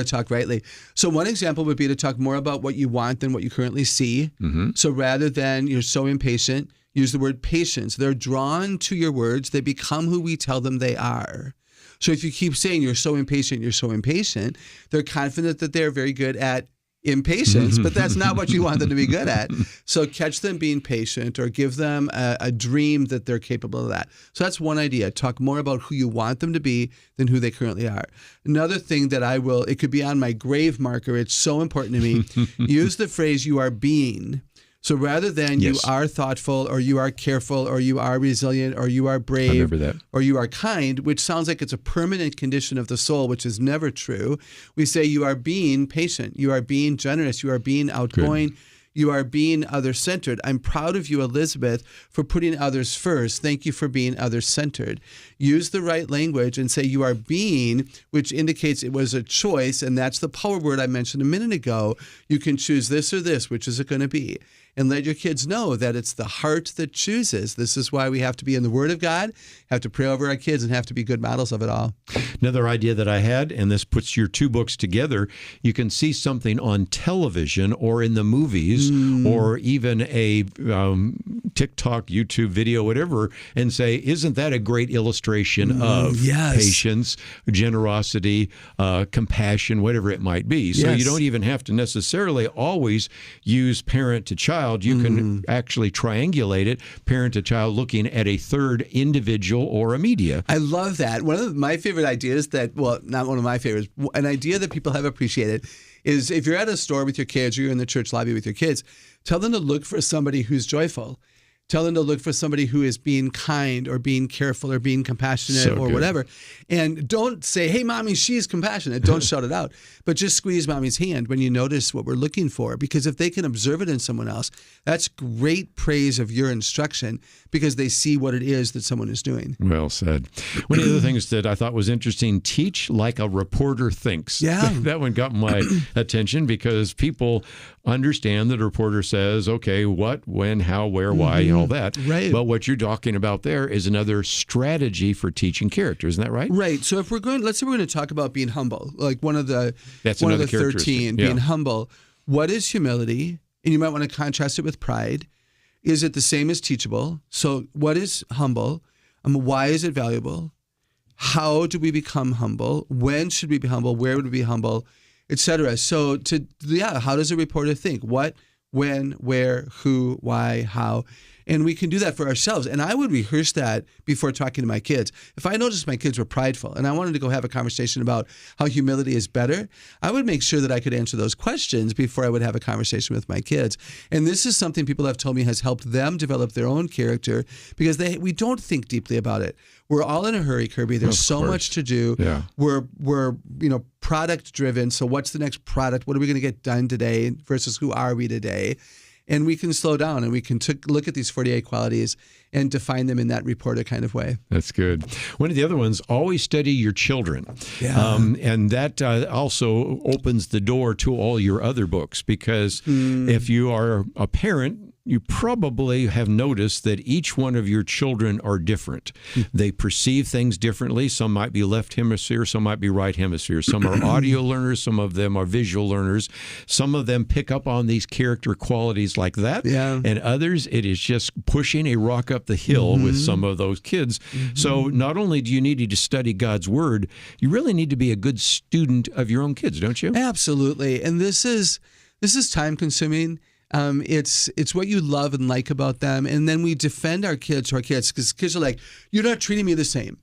talk rightly. So one example would be to talk more about what you want than what you currently see. So rather than you're so impatient, use the word patience. They're drawn to your words. They become who we tell them they are. So if you keep saying you're so impatient, they're confident that they're very good at impatience, but that's not what you want them to be good at. So catch them being patient, or give them a dream that they're capable of that. So that's one idea. Talk more about who you want them to be than who they currently are. Another thing that it could be on my grave marker. It's so important to me. Use the phrase "you are being." So rather than you are thoughtful, or you are careful, or you are resilient, or you are brave, or you are kind, which sounds like it's a permanent condition of the soul, which is never true. We say you are being patient, you are being generous, you are being outgoing, you are being other-centered. I'm proud of you, Elizabeth, for putting others first. Thank you for being other-centered. Use the right language and say you are being, which indicates it was a choice, and that's the power word I mentioned a minute ago. You can choose this or this. Which is it going to be? And let your kids know that it's the heart that chooses. This is why we have to be in the Word of God, have to pray over our kids, and have to be good models of it all. Another idea that I had, and this puts your two books together, you can see something on television or in the movies or even a TikTok, YouTube video, whatever, and say, isn't that a great illustration of patience, generosity, compassion, whatever it might be? So you don't even have to necessarily always use parent to child. You can actually triangulate it, parent to child, looking at a third individual or a media. I love that. One of my favorite ideas not one of my favorites, an idea that people have appreciated is if you're at a store with your kids or you're in the church lobby with your kids, tell them to look for somebody who's joyful. Tell them to look for somebody who is being kind or being careful or being compassionate or whatever. And don't say, hey, mommy, she's compassionate. Don't shout it out. But just squeeze mommy's hand when you notice what we're looking for. Because if they can observe it in someone else, that's great praise of your instruction, because they see what it is that someone is doing. Well said. One of the other things that I thought was interesting, teach like a reporter thinks. Yeah. That one got my attention, because people understand that a reporter says, okay, what, when, how, where, why, and all that. Right. But what you're talking about there is another strategy for teaching character. Isn't that right? Right. So if let's say we're going to talk about being humble, like one of the 13, being humble. What is humility? And you might want to contrast it with pride. Is it the same as teachable? So what is humble? Why is it valuable? How do we become humble? When should we be humble? Where would we be humble? Etc. So how does a reporter think? What, when, where, who, why, how? And we can do that for ourselves. And I would rehearse that before talking to my kids. If I noticed my kids were prideful and I wanted to go have a conversation about how humility is better, I would make sure that I could answer those questions before I would have a conversation with my kids. And this is something people have told me has helped them develop their own character, because we don't think deeply about it. We're all in a hurry, Kerby. There's so much to do. Yeah. We're product driven. So what's the next product? What are we going to get done today versus who are we today? And we can slow down and we can look at these 48 qualities and define them in that reporter kind of way. That's good. One of the other ones, always study your children. Yeah. And that also opens the door to all your other books, because if you are a parent, you probably have noticed that each one of your children are different. They perceive things differently. Some might be left hemisphere, some might be right hemisphere. Some are audio learners, some of them are visual learners. Some of them pick up on these character qualities like that. Yeah. And others, it is just pushing a rock up the hill with some of those kids. So not only do you need to study God's Word, you really need to be a good student of your own kids, don't you? Absolutely. And this is time consuming. It's what you love and like about them. And then we defend our kids to our kids, because kids are like, you're not treating me the same.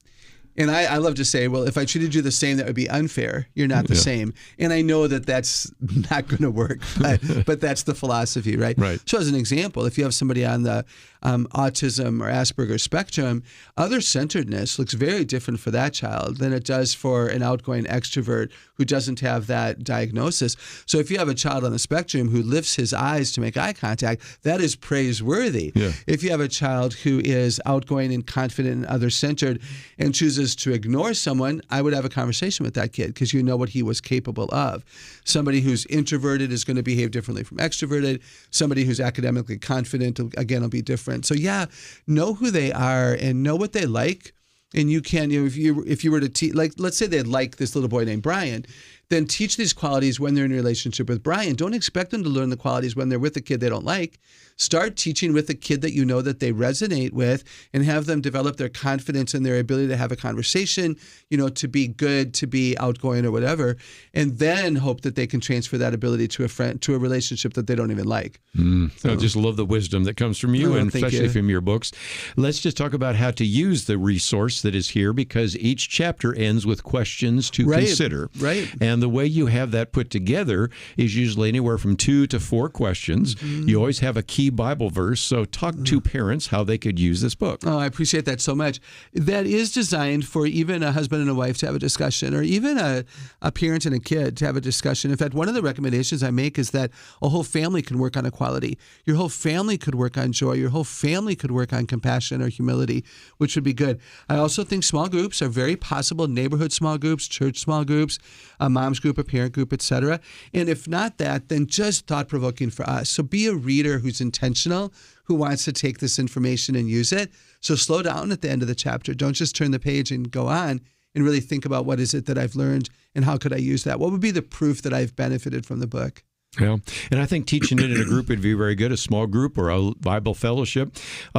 And I love to say, well, if I treated you the same, that would be unfair. You're not the same. And I know that that's not going to work, but that's the philosophy, right? Right. So as an example, if you have somebody on the autism or Asperger's spectrum, other-centeredness looks very different for that child than it does for an outgoing extrovert who doesn't have that diagnosis. So if you have a child on the spectrum who lifts his eyes to make eye contact, that is praiseworthy. Yeah. If you have a child who is outgoing and confident and other-centered and chooses to ignore someone, I would have a conversation with that kid because you know what he was capable of. Somebody who's introverted is going to behave differently from extroverted. Somebody who's academically confident, again, will be different. So yeah, know who they are and know what they like. And you can, if you were to teach, like, let's say they like this little boy named Brian, then teach these qualities when they're in a relationship with Brian. Don't expect them to learn the qualities when they're with a kid they don't like. Start teaching with a kid that you know that they resonate with and have them develop their confidence and their ability to have a conversation, to be good, to be outgoing or whatever, and then hope that they can transfer that ability to a friend, to a relationship that they don't even like. I just love the wisdom that comes from you, and especially from your books. Let's just talk about how to use the resource that is here, because each chapter ends with questions to consider. Right. And the way you have that put together is usually anywhere from 2 to 4 questions. You always have a key Bible verse. So talk to parents how they could use this book. Oh, I appreciate that so much. That is designed for even a husband and a wife to have a discussion, or even a parent and a kid to have a discussion. In fact, one of the recommendations I make is that a whole family can work on equality. Your whole family could work on joy. Your whole family could work on compassion or humility, which would be good. I also think small groups are very possible, neighborhood small groups, church small groups, a mom's group, a parent group, etc. And if not that, then just thought-provoking for us. So be a reader who's intentional, who wants to take this information and use it. So slow down at the end of the chapter. Don't just turn the page and go on, and really think about what is it that I've learned and how could I use that? What would be the proof that I've benefited from the book? Yeah, and I think teaching it in a group would be very good, a small group or a Bible fellowship.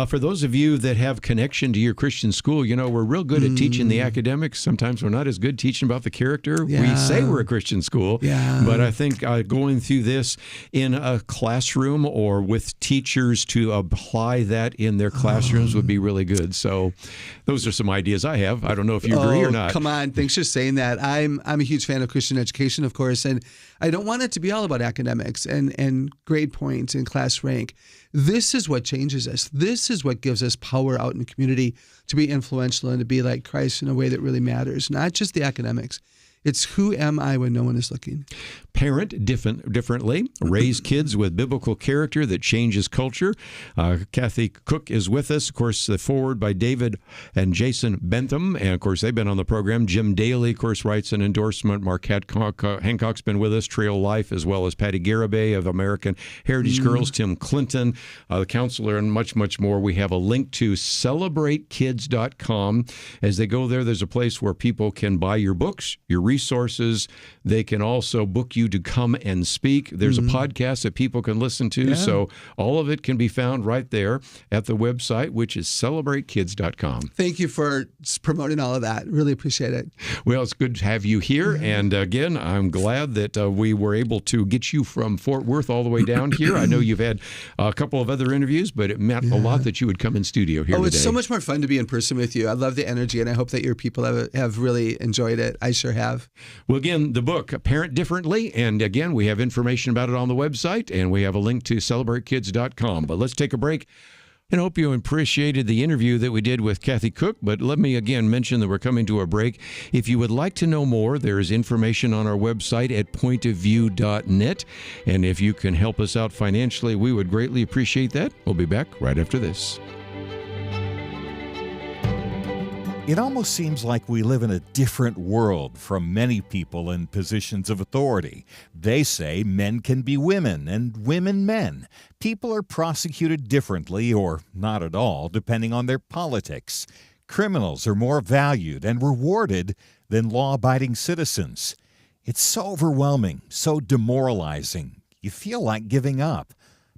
For those of you that have connection to your Christian school, we're real good at teaching the academics. Sometimes we're not as good teaching about the character. Yeah. We say we're a Christian school, but I think going through this in a classroom or with teachers to apply that in their classrooms would be really good. So those are some ideas I have. I don't know if you agree or not. Come on, thanks for saying that. I'm a huge fan of Christian education, of course, and I don't want it to be all about academics and grade points and class rank. This is what changes us. This is what gives us power out in the community to be influential and to be like Christ in a way that really matters, not just the academics. It's who am I when no one is looking. Parent differently. Raise kids with biblical character that changes culture. Kathy Koch is with us. Of course, the foreword by David and Jason Bentham. And, of course, they've been on the program. Jim Daly, of course, writes an endorsement. Mark Hancock's been with us. Trail Life, as well as Patty Garibay of American Heritage Girls. Tim Clinton, the counselor, and much, much more. We have a link to celebratekids.com. As they go there, there's a place where people can buy your books, your resources. They can also book you to come and speak. There's a podcast that people can listen to. Yeah. So all of it can be found right there at the website, which is celebratekids.com. Thank you for promoting all of that. Really appreciate it. Well, it's good to have you here. And again, I'm glad that we were able to get you from Fort Worth all the way down here. I know you've had a couple of other interviews, but it meant a lot that you would come in studio here today. It's so much more fun to be in person with you. I love the energy, and I hope that your people have really enjoyed it. I sure have. Well, again, the book, Parent Differently, and again, we have information about it on the website, and we have a link to celebratekids.com. But let's take a break. And I hope you appreciated the interview that we did with Kathy Koch, but let me again mention that we're coming to a break. If you would like to know more, there is information on our website at pointofview.net, and if you can help us out financially, we would greatly appreciate that. We'll be back right after this. It almost seems like we live in a different world from many people in positions of authority. They say men can be women and women men. People are prosecuted differently or not at all, depending on their politics. Criminals are more valued and rewarded than law-abiding citizens. It's so overwhelming, so demoralizing. You feel like giving up.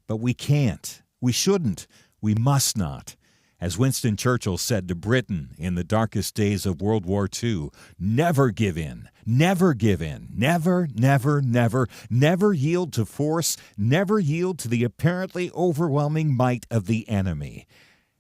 But we can't. We shouldn't. We must not. As Winston Churchill said to Britain in the darkest days of World War II, never give in, never give in, never, never, never, never yield to force, never yield to the apparently overwhelming might of the enemy.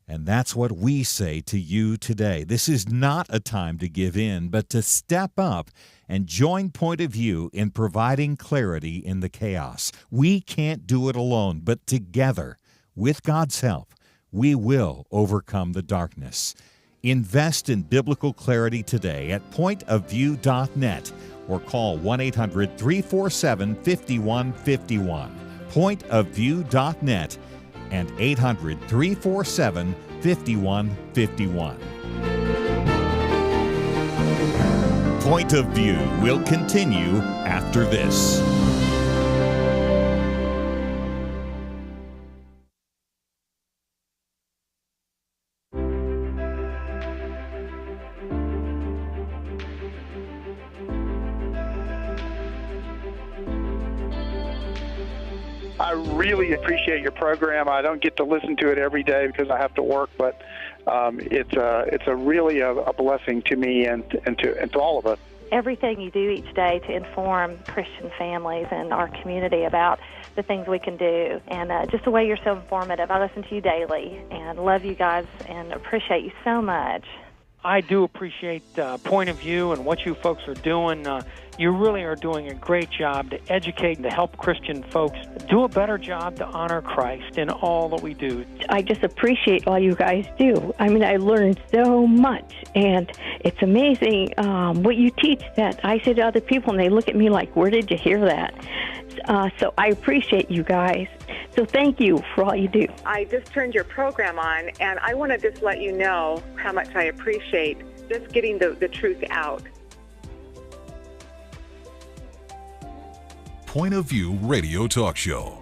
And that's what we say to you today. This is not a time to give in, but to step up and join Point of View in providing clarity in the chaos. We can't do it alone, but together, with God's help, we will overcome the darkness. Invest in biblical clarity today at pointofview.net or call 1-800-347-5151. Pointofview.net and 800-347-5151. Point of View will continue after this. I really appreciate your program. I don't get to listen to it every day because I have to work, but it's really a blessing to me and to all of us. Everything you do each day to inform Christian families and our community about the things we can do, and just the way you're so informative. I listen to you daily and love you guys and appreciate you so much. I do appreciate Point of View and what you folks are doing. You really are doing a great job to educate and to help Christian folks do a better job to honor Christ in all that we do. I just appreciate all you guys do. I mean, I learned so much, and it's amazing what you teach that I say to other people, and they look at me like, where did you hear that? So I appreciate you guys. So thank you for all you do. I just turned your program on, and I want to just let you know how much I appreciate just getting the truth out. Point of View Radio Talk Show.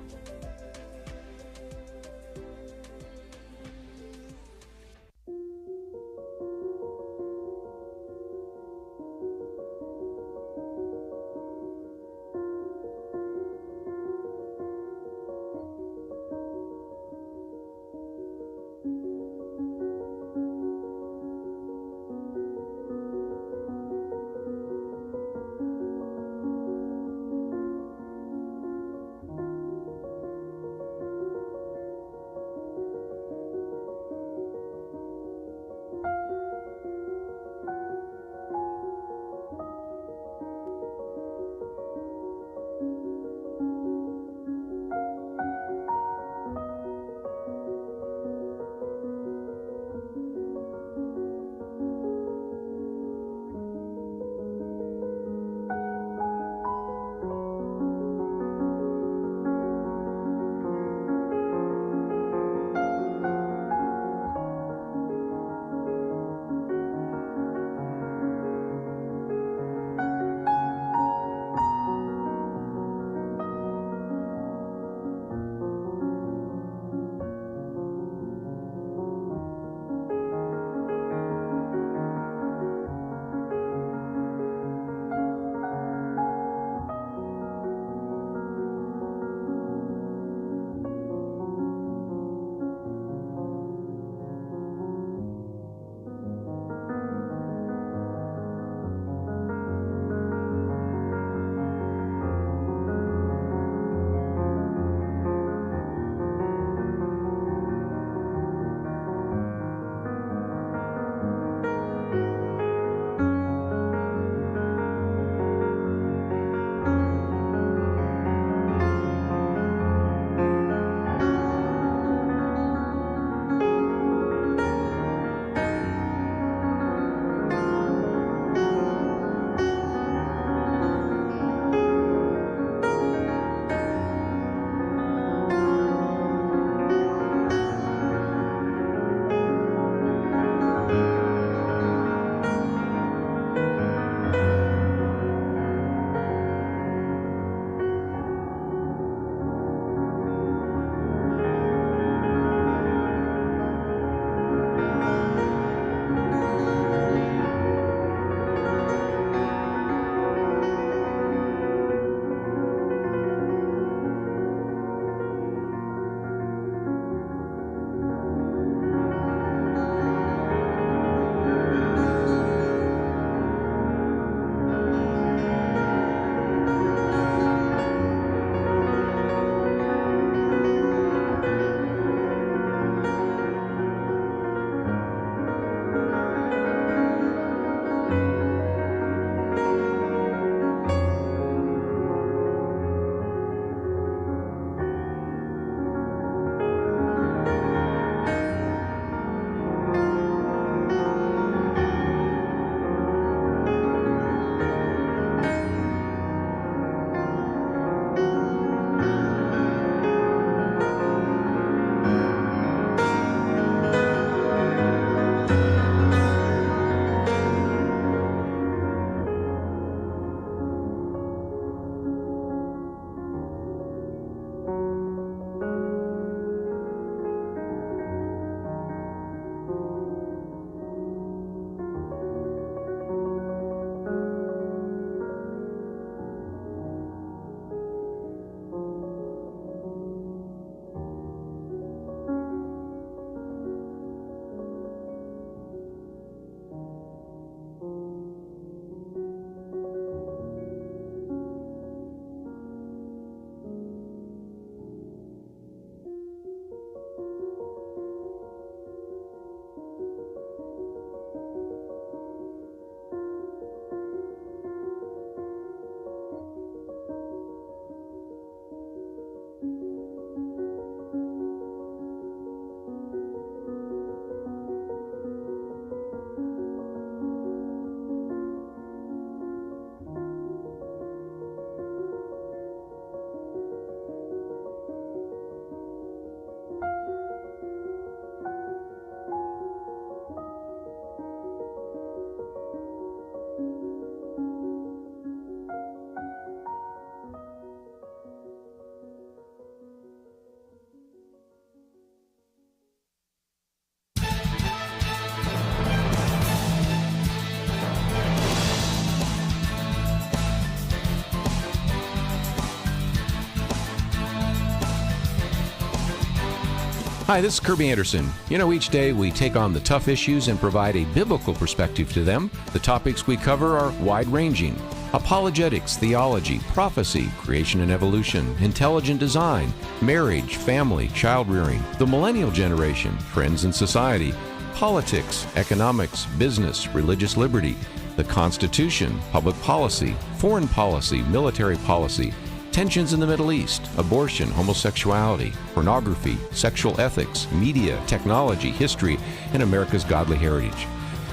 Hi, this is Kerby Anderson. You know, each day we take on the tough issues and provide a biblical perspective to them. The topics we cover are wide-ranging: apologetics, theology, prophecy, creation and evolution, intelligent design, marriage, family, child-rearing, the millennial generation, trends in society, politics, economics, business, religious liberty, the Constitution, public policy, foreign policy, military policy, tensions in the Middle East, abortion, homosexuality, pornography, sexual ethics, media, technology, history, and America's godly heritage.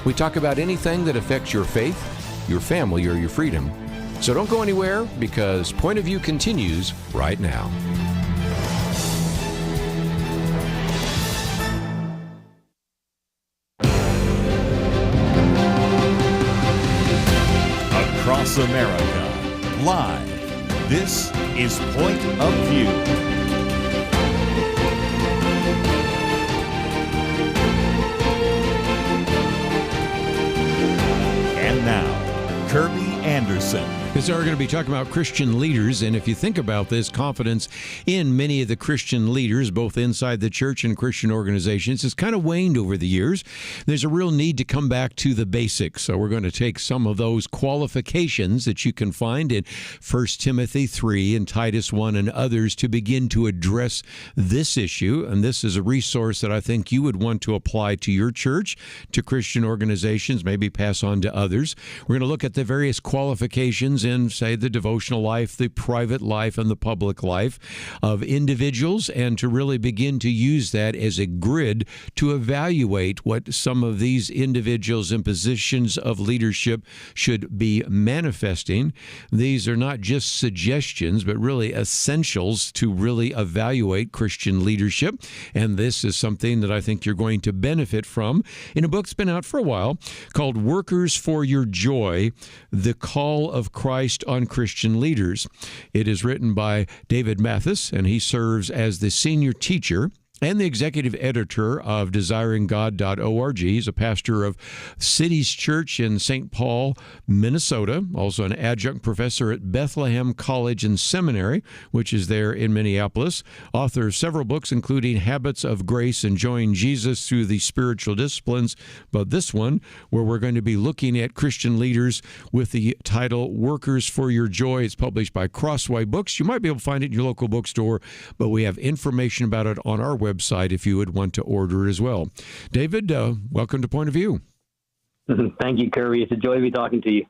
We talk about anything that affects your faith, your family, or your freedom. So don't go anywhere, because Point of View continues right now. Across America, live. This is Point of View. And now, Kerby Anderson. So we're going to be talking about Christian leaders, and if you think about this, confidence in many of the Christian leaders, both inside the church and Christian organizations, has kind of waned over the years. There's a real need to come back to the basics. So we're going to take some of those qualifications that you can find in 1 Timothy 3 and Titus 1 and others to begin to address this issue. And this is a resource that I think you would want to apply to your church, to Christian organizations, maybe pass on to others. We're going to look at the various qualifications in, say, the devotional life, the private life, and the public life of individuals, and to really begin to use that as a grid to evaluate what some of these individuals in positions of leadership should be manifesting. These are not just suggestions, but really essentials to really evaluate Christian leadership, and this is something that I think you're going to benefit from in a book that's been out for a while called Workers for Your Joy: The Call of Christ on Christian Leaders. It is written by David Mathis, and he serves as the senior teacher and the executive editor of desiringgod.org. He's a pastor of Cities Church in St. Paul, Minnesota, also an adjunct professor at Bethlehem College and Seminary, which is there in Minneapolis, author of several books, including Habits of Grace, Enjoying Jesus Through the Spiritual Disciplines, but this one, where we're going to be looking at Christian leaders with the title Workers for Your Joy. It's published by Crossway Books. You might be able to find it in your local bookstore, but we have information about it on our website if you would want to order it as well. David, welcome to Point of View. Thank you, Kerby. It's a joy to be talking to you.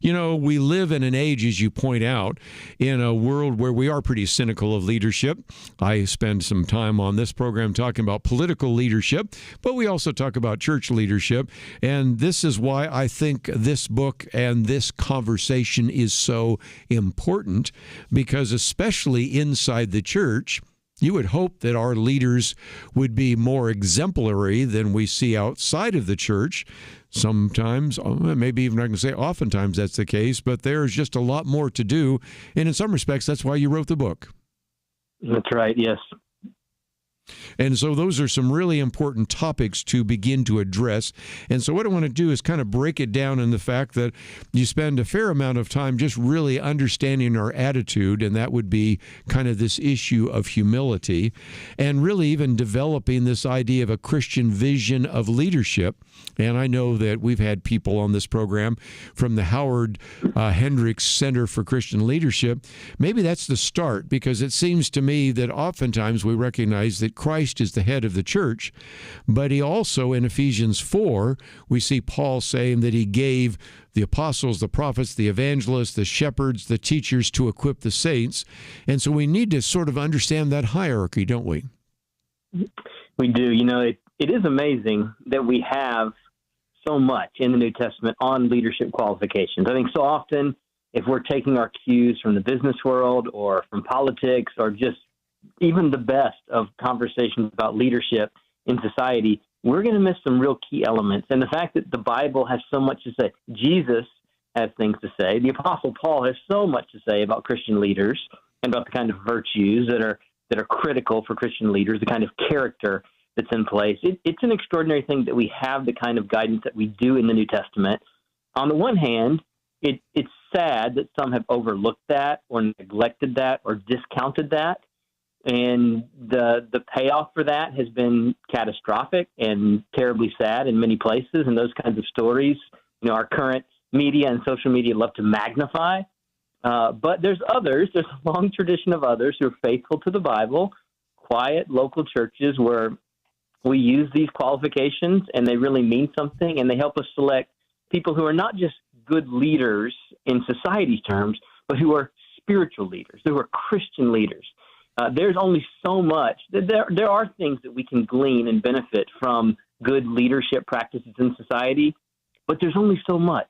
You know, we live in an age, as you point out, in a world where we are pretty cynical of leadership. I spend some time on this program talking about political leadership, but we also talk about church leadership. And this is why I think this book and this conversation is so important, because especially inside the church, you would hope that our leaders would be more exemplary than we see outside of the church. Sometimes, maybe even I can say oftentimes that's the case, but there's just a lot more to do. And in some respects, that's why you wrote the book. That's right, yes. And so those are some really important topics to begin to address. And so what I want to do is kind of break it down in the fact that you spend a fair amount of time just really understanding our attitude, and that would be kind of this issue of humility, and really even developing this idea of a Christian vision of leadership. And I know that we've had people on this program from the Howard Hendricks Center for Christian Leadership. Maybe that's the start, because it seems to me that oftentimes we recognize that Christ is the head of the church, but he also, in Ephesians 4, we see Paul saying that he gave the apostles, the prophets, the evangelists, the shepherds, the teachers to equip the saints. And so we need to sort of understand that hierarchy, don't we? We do. You know, it is amazing that we have so much in the New Testament on leadership qualifications. I think so often, if we're taking our cues from the business world or from politics or just even the best of conversations about leadership in society, we're going to miss some real key elements. And the fact that the Bible has so much to say, Jesus has things to say, the Apostle Paul has so much to say about Christian leaders and about the kind of virtues that are critical for Christian leaders, the kind of character that's in place. It's an extraordinary thing that we have the kind of guidance that we do in the New Testament. On the one hand, it's sad that some have overlooked that or neglected that or discounted that. And the payoff for that has been catastrophic and terribly sad in many places. And those kinds of stories, our current media and social media love to magnify. But there's others. There's a long tradition of others who are faithful to the Bible, quiet local churches where we use these qualifications and they really mean something, and they help us select people who are not just good leaders in society's terms, but who are spiritual leaders, who are Christian leaders. There's only so much. There are things that we can glean and benefit from good leadership practices in society, but there's only so much.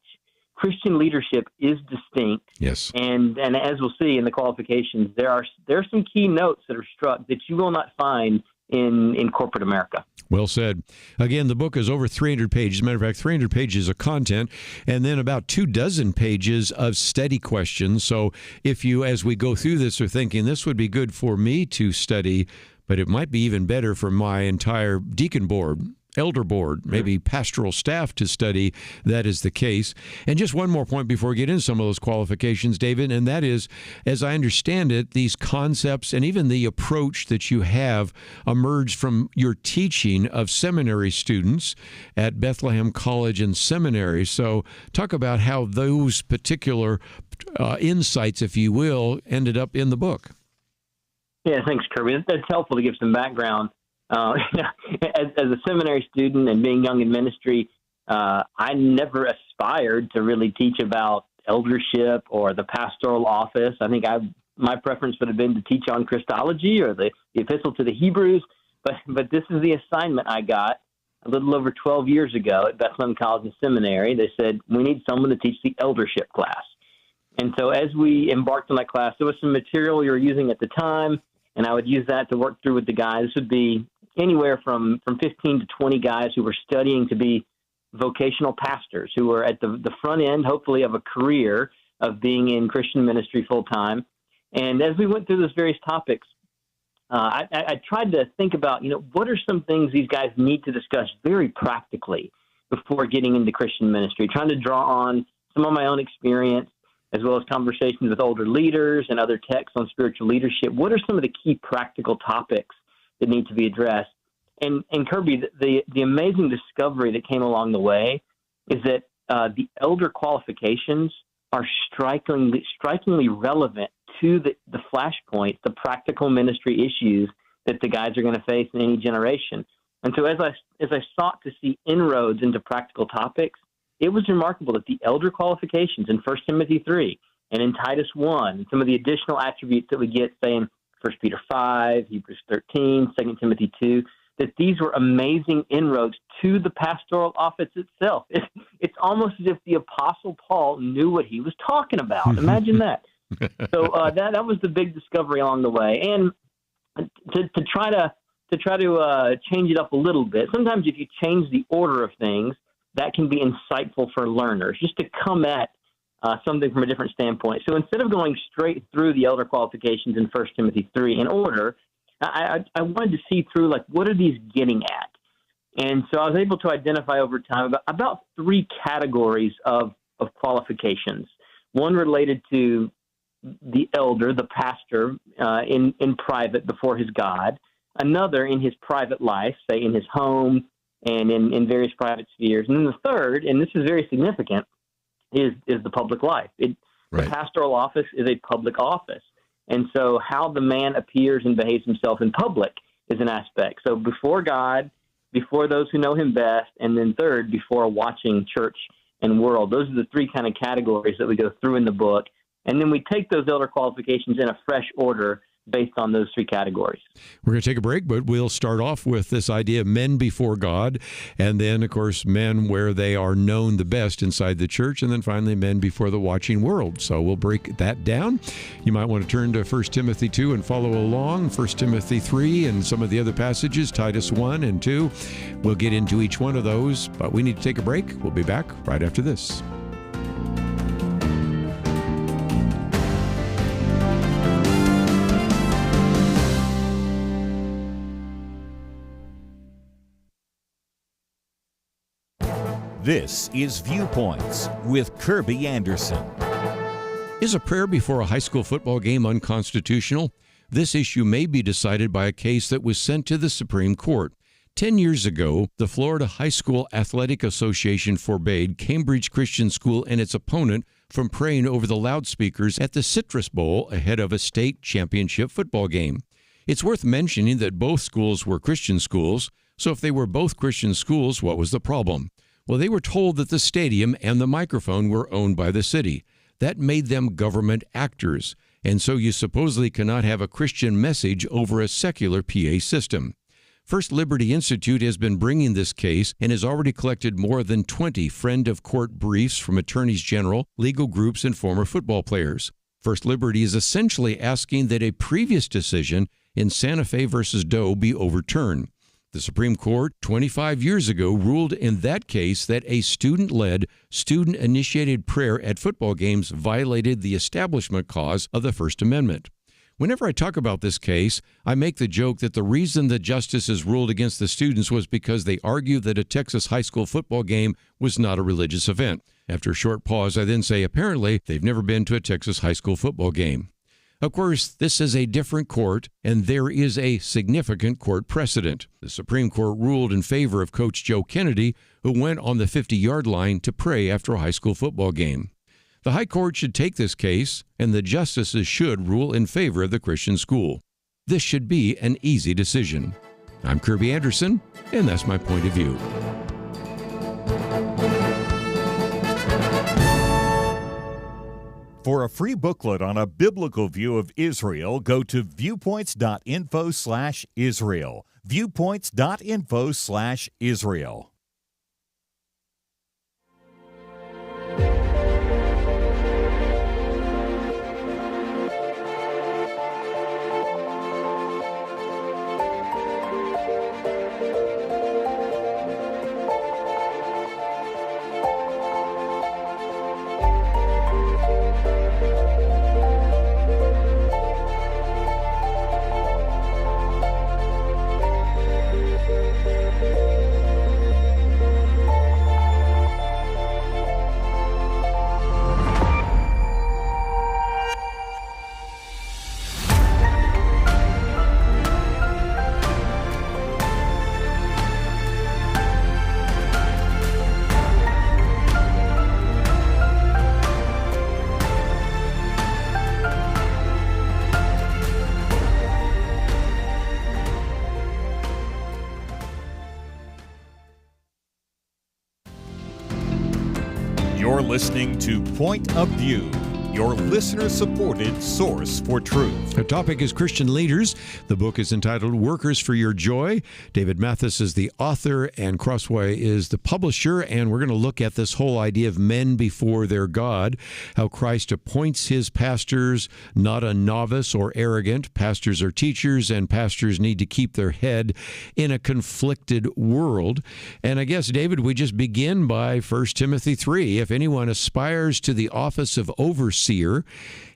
Christian leadership is distinct. Yes. And as we'll see in the qualifications, there are some key notes that are struck that you will not find in corporate America. Well said. Again, the book is over 300 pages. As a matter of fact, 300 pages of content, and then about 24 pages of study questions. So if you, as we go through this, are thinking this would be good for me to study, but it might be even better for my entire deacon board, elder board, maybe pastoral staff to study, that is the case. And just one more point before we get into some of those qualifications, David, and that is, as I understand it, these concepts and even the approach that you have emerged from your teaching of seminary students at Bethlehem College and Seminary. So talk about how those particular insights, if you will, ended up in the book. Yeah, thanks, Kerby. That's helpful to give some background. As a seminary student and being young in ministry, I never aspired to really teach about eldership or the pastoral office. I think my preference would have been to teach on Christology or the Epistle to the Hebrews. But this is the assignment I got a little over 12 years ago at Bethlehem College and Seminary. They said, we need someone to teach the eldership class. And so as we embarked on that class, there was some material we were using at the time, and I would use that to work through with the guys. This would be anywhere from 15 to 20 guys who were studying to be vocational pastors, who were at the front end, hopefully, of a career of being in Christian ministry full time. And as we went through those various topics, I tried to think about, what are some things these guys need to discuss very practically before getting into Christian ministry, trying to draw on some of my own experience, as well as conversations with older leaders and other texts on spiritual leadership. What are some of the key practical topics that need to be addressed? And Kerby, the amazing discovery that came along the way is that the elder qualifications are strikingly relevant to the flashpoints, the practical ministry issues that the guys are going to face in any generation. And so as I sought to see inroads into practical topics, it was remarkable that the elder qualifications in 1 Timothy 3 and in Titus 1, some of the additional attributes that we get, say, in 1 Peter 5, Hebrews 13, 2 Timothy 2, that these were amazing inroads to the pastoral office itself. It's almost as if the Apostle Paul knew what he was talking about. Imagine that. So that was the big discovery along the way. And to try to change it up a little bit, sometimes if you change the order of things, that can be insightful for learners, just to come at something from a different standpoint. So instead of going straight through the elder qualifications in 1 Timothy 3 in order, I wanted to see through, what are these getting at? And so I was able to identify over time about three categories of qualifications. One related to the elder, the pastor, in private before his God. Another in his private life, say in his home and in various private spheres. And then the third, and this is very significant, is the public life. The pastoral office is a public office. And so how the man appears and behaves himself in public is an aspect. So before God, before those who know him best, and then third, before a watching church and world. Those are the three kind of categories that we go through in the book. And then we take those elder qualifications in a fresh order based on those three categories. We're going to take a break, but we'll start off with this idea of men before God, and then, of course, men where they are known the best inside the church, and then finally men before the watching world. So we'll break that down. You might want to turn to 1 Timothy 2 and follow along, 1 Timothy 3 and some of the other passages, Titus 1 and 2. We'll get into each one of those, but we need to take a break. We'll be back right after this. This is Viewpoints with Kerby Anderson. Is a prayer before a high school football game unconstitutional? this issue may be decided by a case that was sent to the Supreme Court. 10 years ago, the Florida High School Athletic Association forbade Cambridge Christian School and its opponent from praying over the loudspeakers at the Citrus Bowl ahead of a state championship football game. It's worth mentioning that both schools were Christian schools, so if they were both Christian schools, what was the problem? Well, they were told that the stadium and the microphone were owned by the city. That made them government actors, and so you supposedly cannot have a Christian message over a secular PA system. First Liberty Institute has been bringing this case and has already collected more than 20 friend-of-court briefs from attorneys general, legal groups, and former football players. First Liberty is essentially asking that a previous decision in Santa Fe versus Doe be overturned. The Supreme Court 25 years ago ruled in that case that a student-led, student-initiated prayer at football games violated the Establishment Clause of the First Amendment. Whenever I talk about this case, I make the joke that the reason the justices ruled against the students was because they argued that a Texas high school football game was not a religious event. After a short pause, I then say apparently they've never been to a Texas high school football game. Of course, this is a different court, and there is a significant court precedent. The Supreme Court ruled in favor of Coach Joe Kennedy, who went on the 50-yard line to pray after a high school football game. The High Court should take this case, and the justices should rule in favor of the Christian school. This should be an easy decision. I'm Kerby Anderson, and that's my point of view. For a free booklet on a biblical view of Israel, go to viewpoints.info/Israel. Viewpoints.info/Israel. You're listening to Point of View, your listener-supported source for truth. The topic is Christian leaders. The book is entitled Workers for Your Joy. David Mathis is the author, and Crossway is the publisher, and we're going to look at this whole idea of men before their God, how Christ appoints his pastors, not a novice or arrogant. Pastors are teachers, and pastors need to keep their head in a conflicted world. And I guess, David, we just begin by 1 Timothy 3. If anyone aspires to the office of overseer,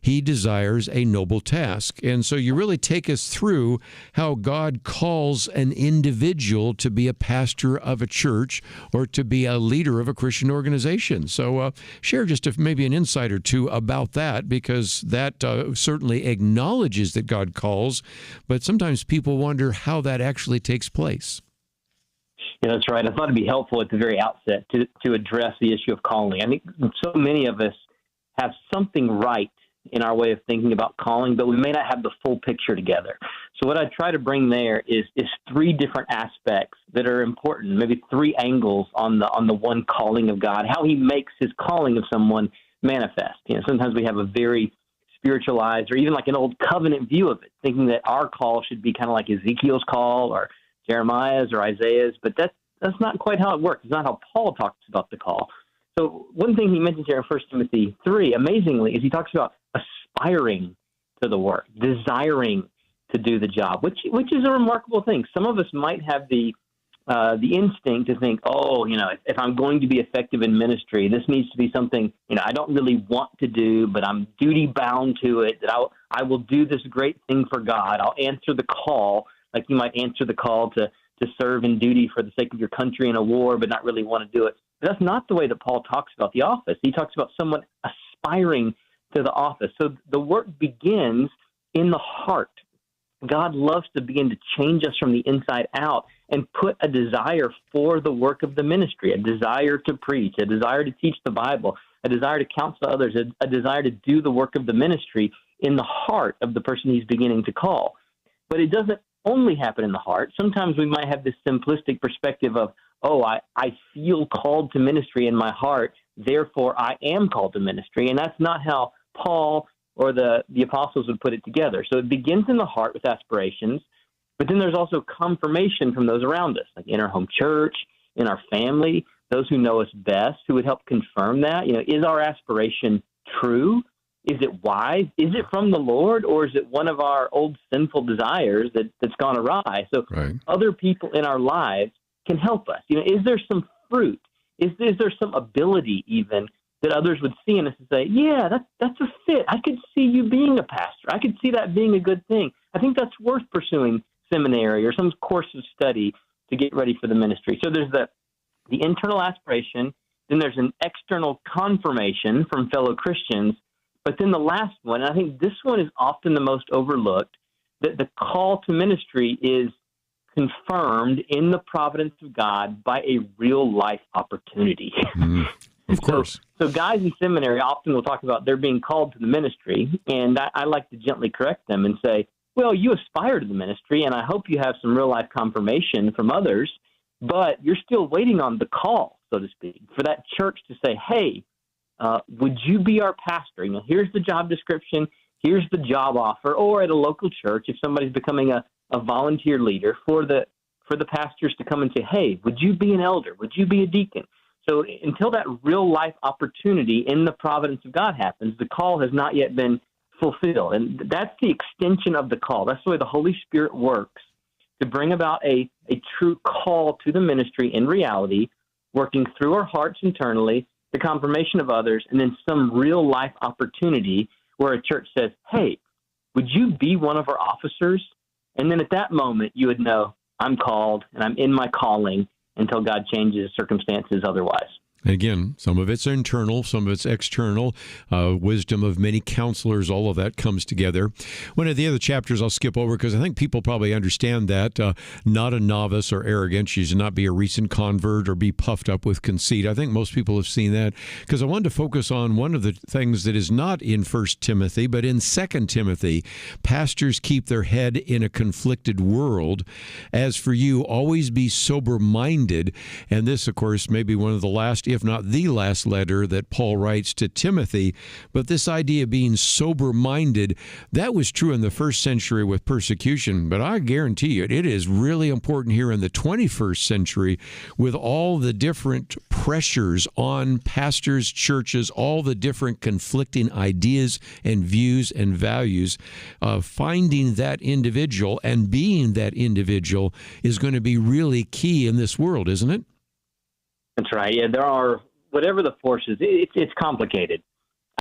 he desires a noble task. And so you really take us through how God calls an individual to be a pastor of a church or to be a leader of a Christian organization. So share just maybe an insight or two about that, because that certainly acknowledges that God calls, but sometimes people wonder how that actually takes place. Yeah, that's right. I thought it'd be helpful at the very outset to address the issue of calling. I think so many of us have something right in our way of thinking about calling, but we may not have the full picture together. So what I try to bring there is three different aspects that are important, maybe three angles on the one calling of God, how he makes his calling of someone manifest. You know, sometimes we have a very spiritualized or even like an old covenant view of it, thinking that our call should be kind of like Ezekiel's call or Jeremiah's or Isaiah's, but that's not quite how it works. It's not how Paul talks about the call. So one thing he mentions here in 1 Timothy 3, amazingly, is he talks about aspiring to the work, desiring to do the job, which is a remarkable thing. Some of us might have the instinct to think, if I'm going to be effective in ministry, this needs to be something, I don't really want to do, but I'm duty bound to it, that I will do this great thing for God. I'll answer the call, like you might answer the call to serve in duty for the sake of your country in a war, but not really want to do it. But that's not the way that Paul talks about the office. He talks about someone aspiring to the office. So the work begins in the heart. God loves to begin to change us from the inside out and put a desire for the work of the ministry, a desire to preach, a desire to teach the Bible, a desire to counsel others, a desire to do the work of the ministry in the heart of the person he's beginning to call. But it doesn't only happen in the heart. Sometimes we might have this simplistic perspective of, I feel called to ministry in my heart, therefore I am called to ministry. And that's not how Paul or the apostles would put it together. So it begins in the heart with aspirations, but then there's also confirmation from those around us, like in our home church, in our family, those who know us best, who would help confirm that. Is our aspiration true? Is it wise? Is it from the Lord, or is it one of our old sinful desires that's gone awry? So other people in our lives can help us. Is there some fruit? Is there some ability even that others would see in us and say, yeah, that's a fit. I could see you being a pastor. I could see that being a good thing. I think that's worth pursuing seminary or some course of study to get ready for the ministry. So there's the internal aspiration, then there's an external confirmation from fellow Christians, but then the last one, and I think this one is often the most overlooked, that the call to ministry is confirmed in the providence of God by a real life opportunity. Of course. So guys in seminary often will talk about they're being called to the ministry, and I like to gently correct them and say, well, you aspire to the ministry, and I hope you have some real life confirmation from others, but you're still waiting on the call, so to speak, for that church to say, hey, would you be our pastor? Here's the job description, here's the job offer, or at a local church, if somebody's becoming a volunteer leader, for the pastors to come and say, hey, would you be an elder? Would you be a deacon? So until that real life opportunity in the providence of God happens, the call has not yet been fulfilled. And that's the extension of the call. That's the way the Holy Spirit works to bring about a true call to the ministry in reality, working through our hearts internally, the confirmation of others, and then some real life opportunity where a church says, hey, would you be one of our officers? And then at that moment, you would know I'm called and I'm in my calling until God changes circumstances otherwise. Again, some of it's internal, some of it's external. Wisdom of many counselors, all of that comes together. One of the other chapters I'll skip over because I think people probably understand that. Not a novice or arrogant. She should not be a recent convert or be puffed up with conceit. I think most people have seen that because I wanted to focus on one of the things that is not in 1 Timothy, but in 2 Timothy. Pastors keep their head in a conflicted world. As for you, always be sober-minded. And this, of course, may be one of the last, if not the last letter that Paul writes to Timothy. But this idea of being sober-minded, that was true in the first century with persecution. But I guarantee you, it is really important here in the 21st century with all the different pressures on pastors, churches, all the different conflicting ideas and views and values. Finding that individual and being that individual is going to be really key in this world, isn't it? That's right. Yeah, there are, whatever the forces, it's complicated.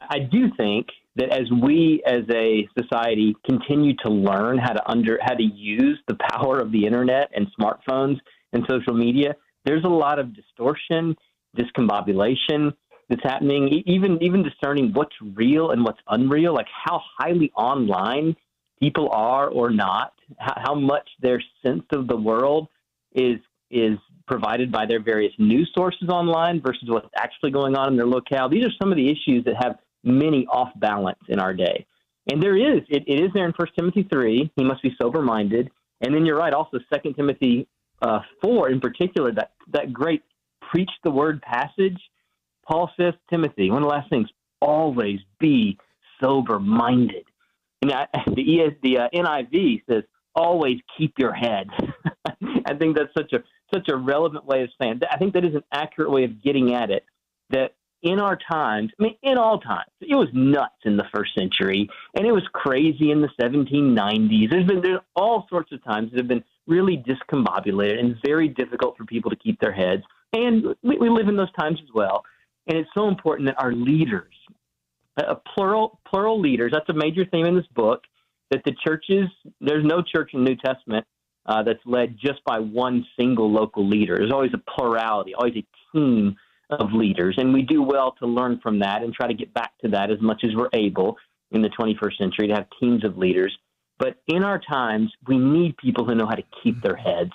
I do think that as we as a society continue to learn how to use the power of the internet and smartphones and social media, there's a lot of distortion, discombobulation that's happening, even discerning what's real and what's unreal, like how highly online people are or not, how much their sense of the world is provided by their various news sources online versus what's actually going on in their locale. These are some of the issues that have many off balance in our day. And it is there in 1 Timothy 3, he must be sober-minded. And then you're right, also 2 Timothy 4 in particular, that great preach the word passage. Paul says, Timothy, one of the last things, always be sober-minded. And the NIV says, always keep your head. I think that's such a relevant way of saying that. I think that is an accurate way of getting at it, that in our times, in all times, it was nuts in the first century, and it was crazy in the 1790s. There's all sorts of times that have been really discombobulated and very difficult for people to keep their heads, and we live in those times as well. And it's so important that our leaders, plural leaders, that's a major theme in this book, that the churches, there's no church in the New Testament that's led just by one single local leader. There's always a plurality, always a team of leaders, and we do well to learn from that and try to get back to that as much as we're able in the 21st century, to have teams of leaders. But in our times, we need people who know how to keep their heads.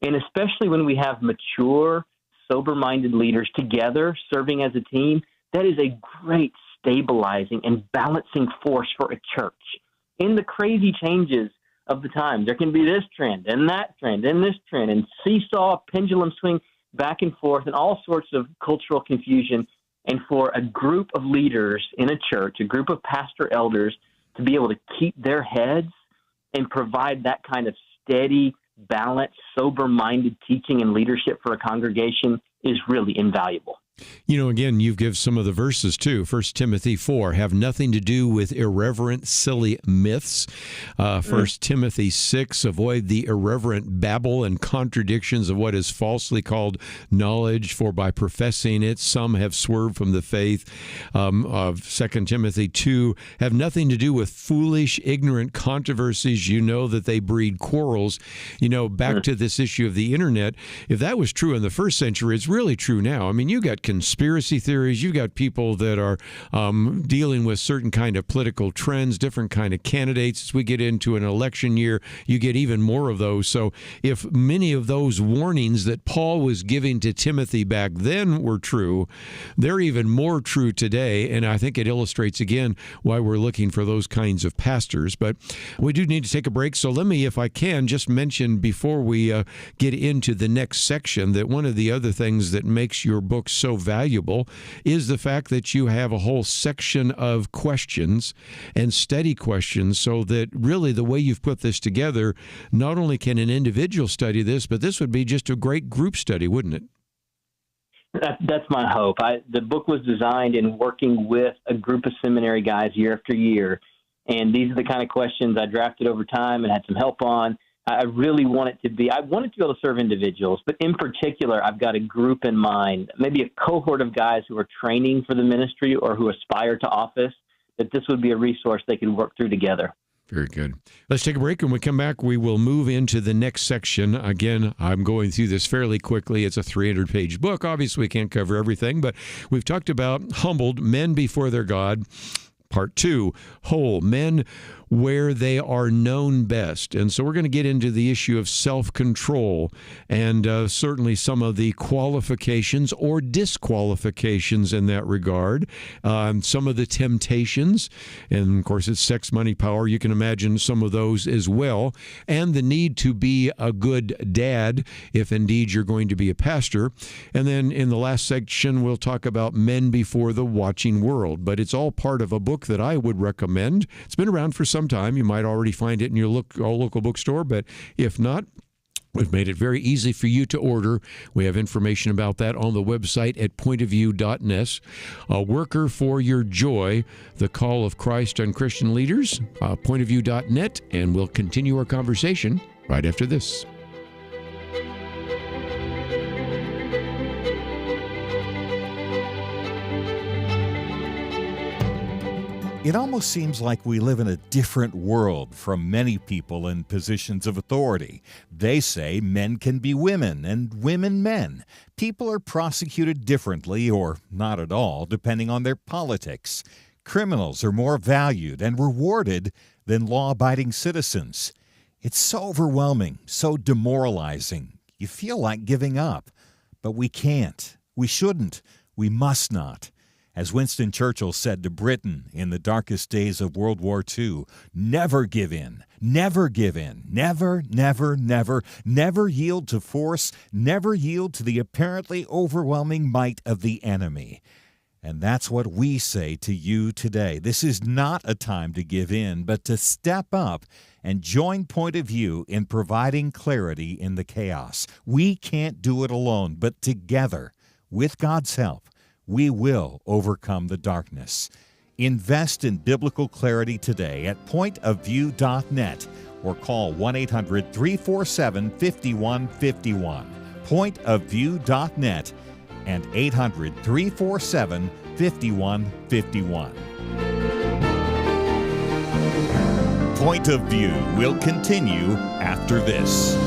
And especially when we have mature, sober-minded leaders together serving as a team, that is a great stabilizing and balancing force for a church. In the crazy changes of the times, there can be this trend and that trend and this trend and seesaw, pendulum swing back and forth and all sorts of cultural confusion. And for a group of leaders in a church, a group of pastor elders, to be able to keep their heads and provide that kind of steady, balanced, sober-minded teaching and leadership for a congregation is really invaluable. You know, again, you give some of the verses too. 1 Timothy 4 have nothing to do with irreverent, silly myths. 1 Timothy 6, avoid the irreverent babble and contradictions of what is falsely called knowledge, for by professing it, some have swerved from the faith. Of 2 Timothy 2 have nothing to do with foolish, ignorant controversies. You know that they breed quarrels. You know, back to this issue of the internet, if that was true in the first century, it's really true now. I mean, you got conspiracy theories. You've got people that are dealing with certain kind of political trends, different kind of candidates. As we get into an election year, you get even more of those. So if many of those warnings that Paul was giving to Timothy back then were true, they're even more true today. And I think it illustrates again why we're looking for those kinds of pastors. But we do need to take a break. So let me, if I can, just mention before we get into the next section that one of the other things that makes your book so valuable is the fact that you have a whole section of questions and study questions, so that really the way you've put this together, not only can an individual study this, but this would be just a great group study, wouldn't it? That's my hope. The book was designed in working with a group of seminary guys year after year, and these are the kind of questions I drafted over time and had some help on. I really want it to be, I want it to be able to serve individuals, but in particular, I've got a group in mind, maybe a cohort of guys who are training for the ministry or who aspire to office, that this would be a resource they could work through together. Very good. Let's take a break. When we come back, we will move into the next section. Again, I'm going through this fairly quickly. It's a 300-page book. Obviously, we can't cover everything, but we've talked about humbled men before their God. Part 2, whole men where they are known best. And so we're going to get into the issue of self-control and certainly some of the qualifications or disqualifications in that regard, some of the temptations, and of course it's sex, money, power. You can imagine some of those as well, and the need to be a good dad if indeed you're going to be a pastor. And then in the last section, we'll talk about men before the watching world. But it's all part of a book that I would recommend. It's been around for some time. You might already find it in your local bookstore, but if not, we've made it very easy for you to order. We have information about that on the website at pointofview.net. A worker for your joy, the call of Christ on Christian leaders, pointofview.net, and we'll continue our conversation right after this. It almost seems like we live in a different world from many people in positions of authority. They say men can be women and women men. People are prosecuted differently or not at all, depending on their politics. Criminals are more valued and rewarded than law-abiding citizens. It's so overwhelming, so demoralizing. You feel like giving up. But we can't. We shouldn't. We must not. As Winston Churchill said to Britain in the darkest days of World War II, never give in, never give in, never, never, never, never yield to force, never yield to the apparently overwhelming might of the enemy. And that's what we say to you today. This is not a time to give in, but to step up and join Point of View in providing clarity in the chaos. We can't do it alone, but together, with God's help, we will overcome the darkness. Invest in biblical clarity today at pointofview.net or call 1-800-347-5151. Pointofview.net and 800-347-5151. Point of View will continue after this.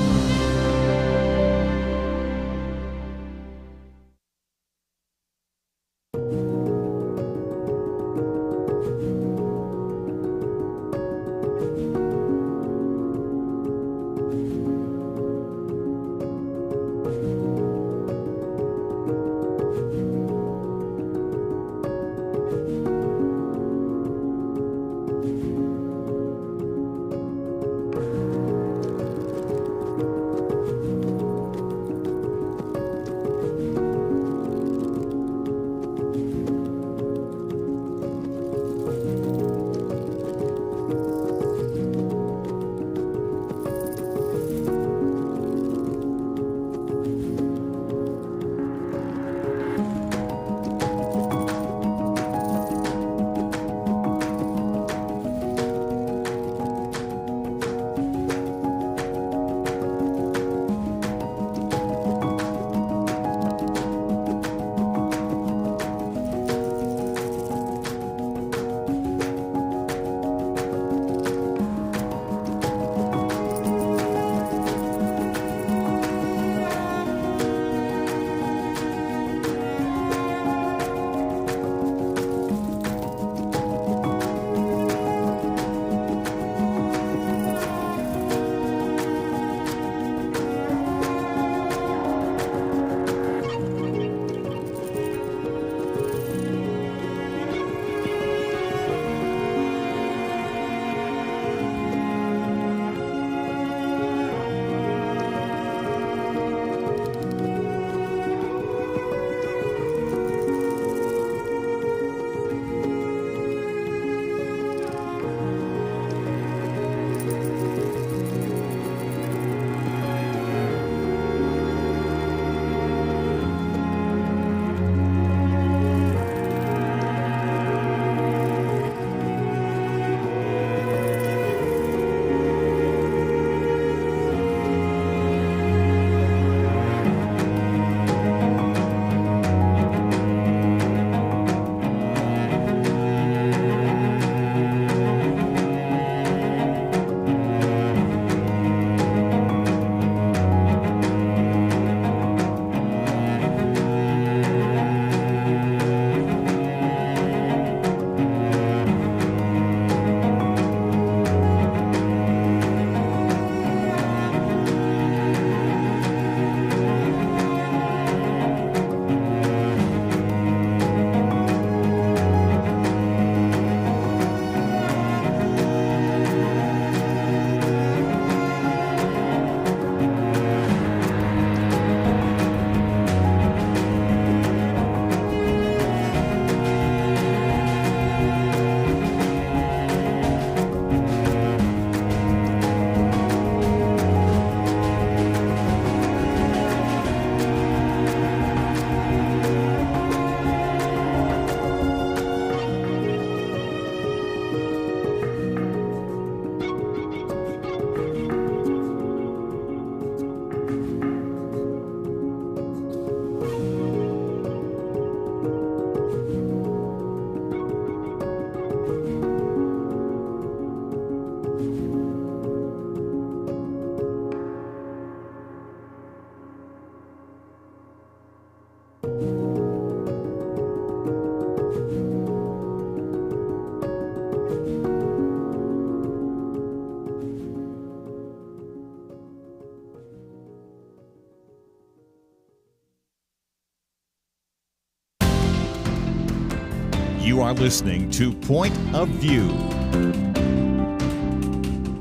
You are listening to Point of View.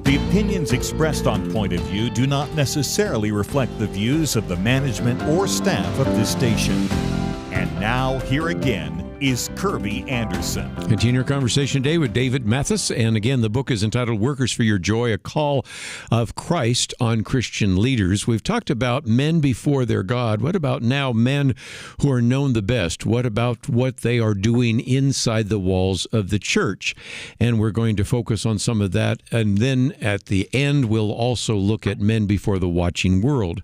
The opinions expressed on Point of View do not necessarily reflect the views of the management or staff of this station. And now, here again, is Kerby Anderson. Continue our conversation today with David Mathis. And again, the book is entitled Workers for Your Joy, A Call of Christ on Christian Leaders. We've talked about men before their God. What about now men who are known the best? What about what they are doing inside the walls of the church? And we're going to focus on some of that. And then at the end, we'll also look at men before the watching world.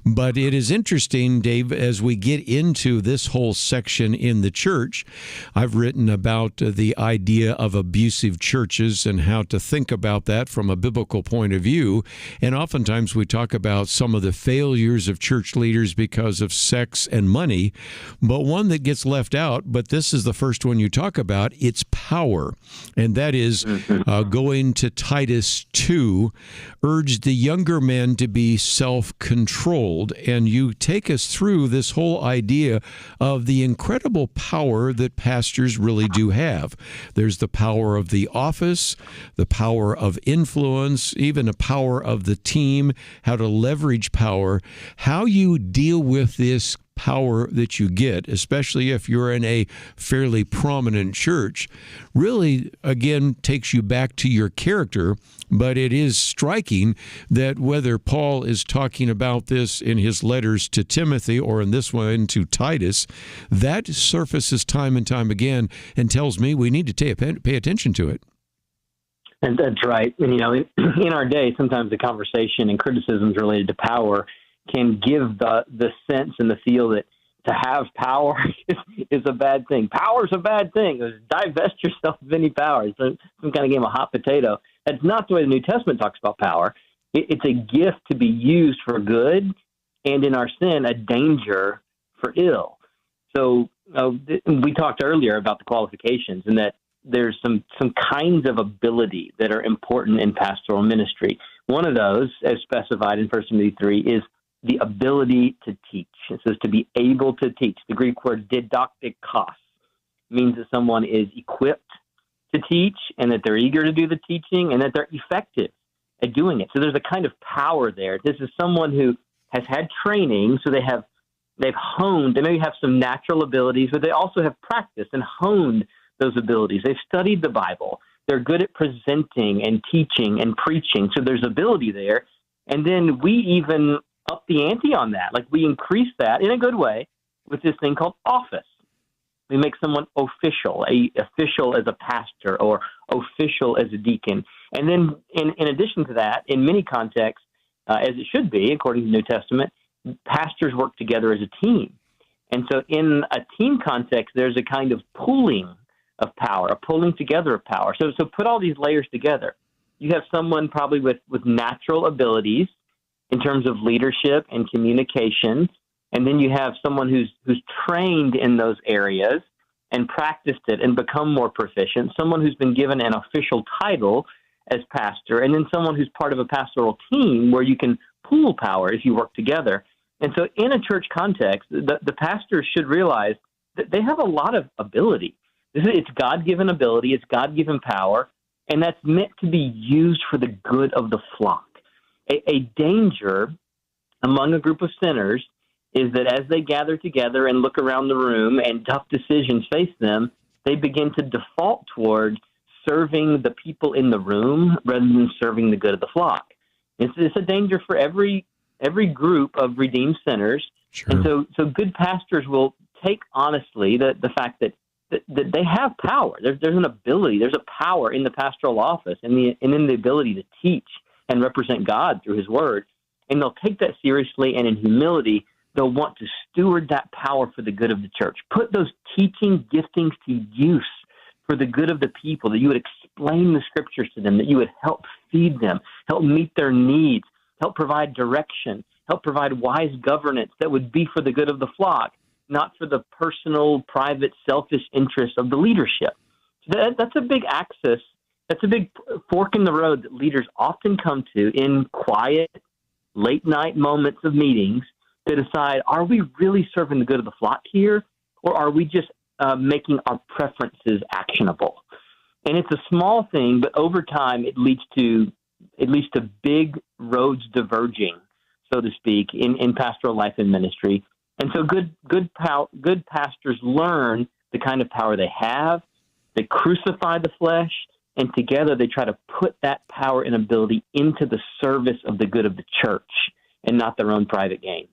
But it is interesting, Dave, as we get into this whole section in the church, I've written about the idea of abusive churches and how to think about that from a biblical point of view. And oftentimes we talk about some of the failures of church leaders because of sex and money. But one that gets left out, but this is the first one you talk about, it's power. And that is going to Titus 2, urge the younger men to be self-controlled. And you take us through this whole idea of the incredible power that pastors really do have. There's the power of the office, the power of influence, even the power of the team, how to leverage power, how you deal with this power that you get, especially if you're in a fairly prominent church, really, again, takes you back to your character. But it is striking that whether Paul is talking about this in his letters to Timothy or in this one to Titus, that surfaces time and time again and tells me we need to pay attention to it. And that's right. And, in our day, sometimes the conversation and criticisms related to power can give the sense and the feel that to have power is a bad thing. Power is a bad thing. Divest yourself of any power. It's some kind of game of hot potato. That's not the way the New Testament talks about power. It's a gift to be used for good, and in our sin, a danger for ill. So we talked earlier about the qualifications and that there's some kinds of ability that are important in pastoral ministry. One of those, as specified in 1 Timothy 3, is the ability to teach. It says to be able to teach. The Greek word didaktikos means that someone is equipped to teach and that they're eager to do the teaching and that they're effective at doing it. So there's a kind of power there. This is someone who has had training, so they've honed, they maybe have some natural abilities, but they also have practiced and honed those abilities. They've studied the Bible. They're good at presenting and teaching and preaching. So there's ability there. And then we even up the ante on that. Like we increase that in a good way with this thing called office. We make someone official as a pastor or official as a deacon. And then in addition to that, in many contexts, as it should be, according to the New Testament, pastors work together as a team. And so in a team context, there's a kind of pooling of power, a pulling together of power. So put all these layers together. You have someone probably with natural abilities in terms of leadership and communication, and then you have someone who's trained in those areas and practiced it and become more proficient, someone who's been given an official title as pastor, and then someone who's part of a pastoral team where you can pool power if you work together. And so in a church context, the pastors should realize that they have a lot of ability. It's God-given ability, it's God-given power, and that's meant to be used for the good of the flock. A danger among a group of sinners is that as they gather together and look around the room and tough decisions face them, they begin to default toward serving the people in the room rather than serving the good of the flock. It's a danger for every group of redeemed sinners. Sure. And so good pastors will take honestly the fact that they have power. There's an ability, there's a power in the pastoral office and in the ability to teach and represent God through his word. And they'll take that seriously, and in humility, they'll want to steward that power for the good of the church. Put those teaching giftings to use for the good of the people, that you would explain the scriptures to them, that you would help feed them, help meet their needs, help provide direction, help provide wise governance that would be for the good of the flock, not for the personal, private, selfish interests of the leadership. So that's a big axis. That's a big fork in the road that leaders often come to in quiet, late-night moments of meetings to decide, are we really serving the good of the flock here, or are we just making our preferences actionable. And it's a small thing, but over time it leads to big roads diverging, so to speak, in pastoral life and ministry. And so good pastors learn the kind of power they have. They crucify the flesh, and together they try to put that power and ability into the service of the good of the church and not their own private gain.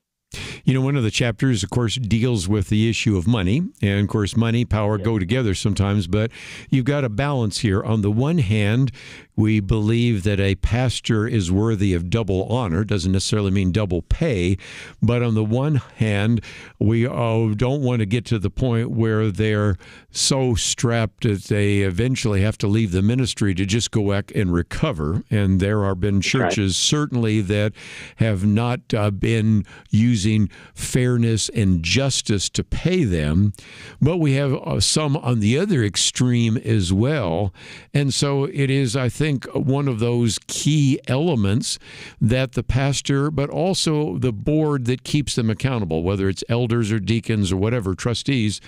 You know, one of the chapters, of course, deals with the issue of money. And, of course, money, power go together sometimes. But you've got a balance here. On the one hand, we believe that a pastor is worthy of double honor. Doesn't necessarily mean double pay. But on the one hand, we don't want to get to the point where they're so strapped that they eventually have to leave the ministry to just go back and recover. And there have been churches, certainly, that have not been using fairness and justice to pay them. But we have some on the other extreme as well. And so it is, I think, one of those key elements that the pastor, but also the board that keeps them accountable, whether it's elders or deacons or whatever, trustees,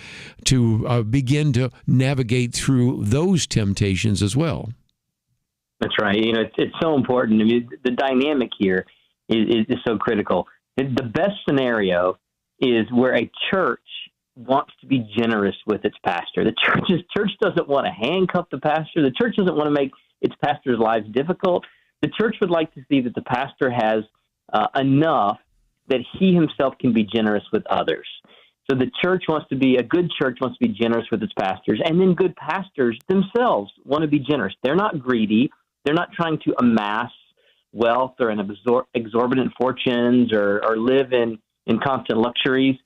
to begin to navigate through those temptations as well. That's right. You know, it's so important. I mean, the dynamic here is so critical. The best scenario is where a church wants to be generous with its pastor. The church doesn't want to handcuff the pastor. The church doesn't want to make its pastor's lives difficult. The church would like to see that the pastor has enough that he himself can be generous with others. So the church wants to be, a good church wants to be generous with its pastors, and then good pastors themselves want to be generous. They're not greedy. They're not trying to amass wealth or an exorbitant fortunes or live in constant luxuries.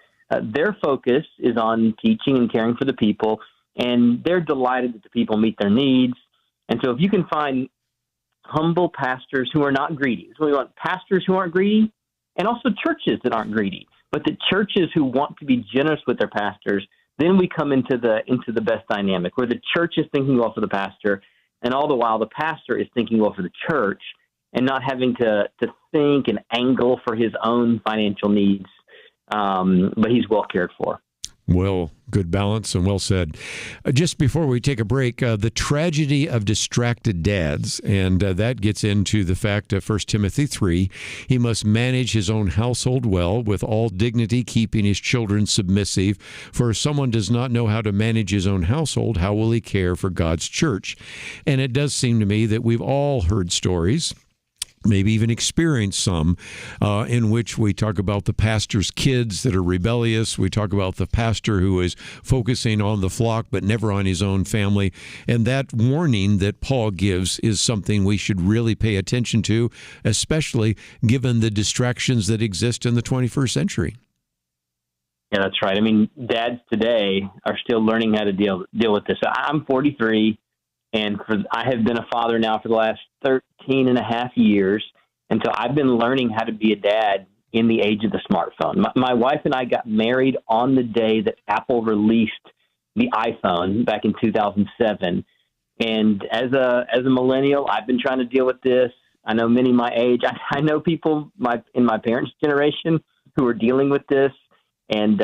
Their focus is on teaching and caring for the people, and they're delighted that the people meet their needs. And so if you can find humble pastors who are not greedy, so we want pastors who aren't greedy, and also churches that aren't greedy, but the churches who want to be generous with their pastors, then we come into the best dynamic where the church is thinking well for the pastor, and all the while the pastor is thinking well for the church and not having to think and angle for his own financial needs, but he's well cared for. Well, good balance and well said. Just before we take a break, the tragedy of distracted dads, and that gets into the fact of 1 Timothy 3, he must manage his own household well, with all dignity, keeping his children submissive. For if someone does not know how to manage his own household, how will he care for God's church? And it does seem to me that we've all heard stories, maybe even experienced some, in which we talk about the pastor's kids that are rebellious. We talk about the pastor who is focusing on the flock but never on his own family. And that warning that Paul gives is something we should really pay attention to, especially given the distractions that exist in the 21st century. Yeah, that's right. I mean, dads today are still learning how to deal with this. I'm 43. And I have been a father now for the last 13 and a half years. And so I've been learning how to be a dad in the age of the smartphone. My wife and I got married on the day that Apple released the iPhone back in 2007. And as a millennial, I've been trying to deal with this. I know many my age. I know people in my parents' generation who are dealing with this, and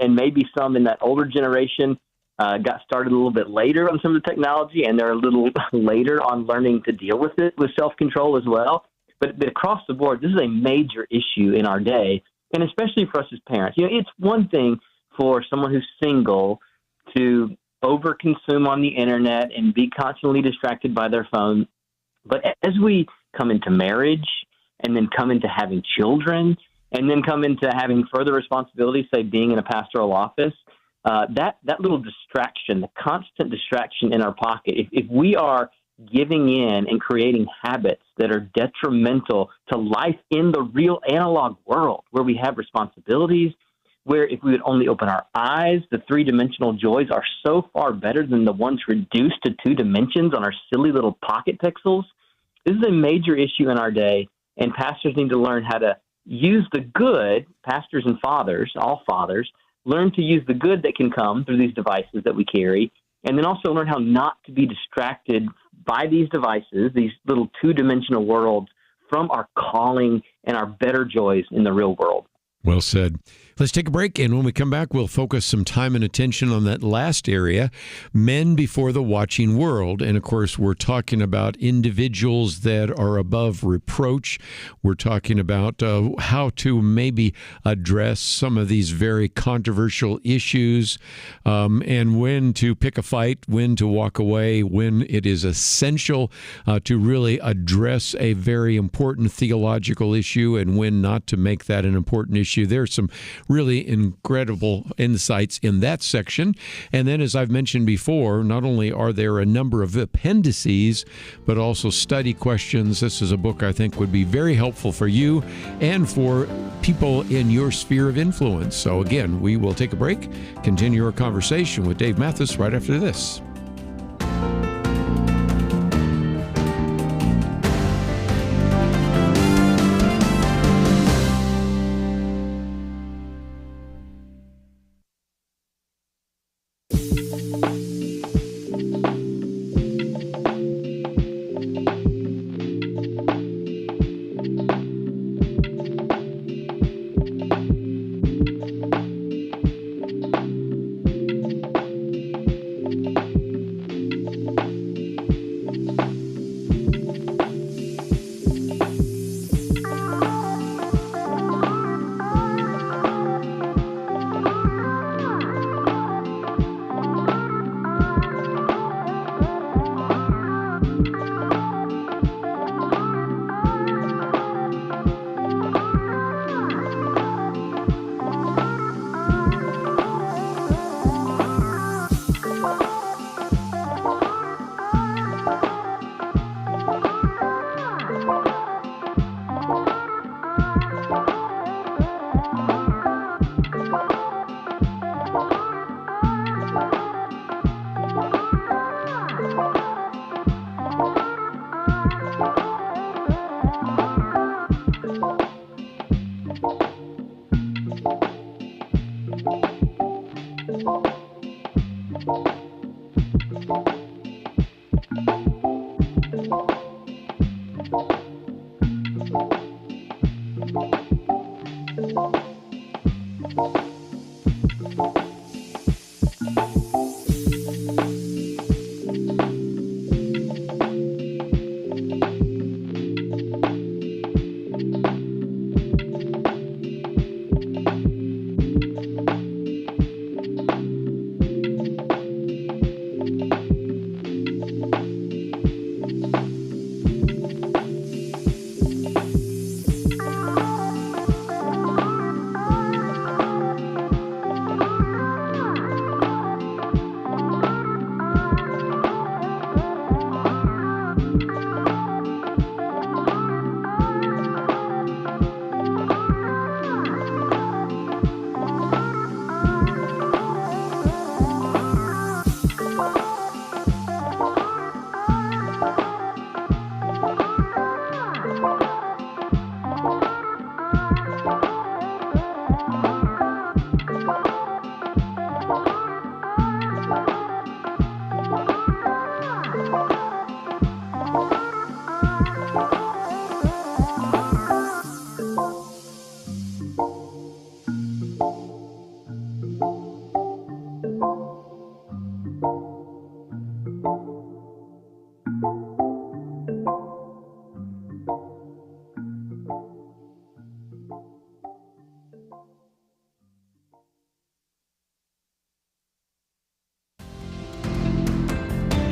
maybe some in that older generation got started a little bit later on some of the technology, and they're a little later on learning to deal with it with self-control as well. But across the board, this is a major issue in our day, and especially for us as parents. You know, it's one thing for someone who's single to overconsume on the internet and be constantly distracted by their phone. But as we come into marriage and then come into having children and then come into having further responsibilities, say being in a pastoral office, that little distraction, the constant distraction in our pocket, if we are giving in and creating habits that are detrimental to life in the real analog world where we have responsibilities, where if we would only open our eyes, the three-dimensional joys are so far better than the ones reduced to 2 dimensions on our silly little pocket pixels. This is a major issue in our day, and pastors need to learn how to use the good, pastors and fathers, all fathers, learn to use the good that can come through these devices that we carry, and then also learn how not to be distracted by these devices, these little 2-dimensional worlds, from our calling and our better joys in the real world. Well said. Let's take a break, and when we come back, we'll focus some time and attention on that last area, men before the watching world. And, of course, we're talking about individuals that are above reproach. We're talking about how to maybe address some of these very controversial issues, and when to pick a fight, when to walk away, when it is essential to really address a very important theological issue, and when not to make that an important issue. There's some really incredible insights in that section. And then, as I've mentioned before, not only are there a number of appendices, but also study questions. This is a book I think would be very helpful for you and for people in your sphere of influence. So again, we will take a break, continue our conversation with Dave Mathis right after this.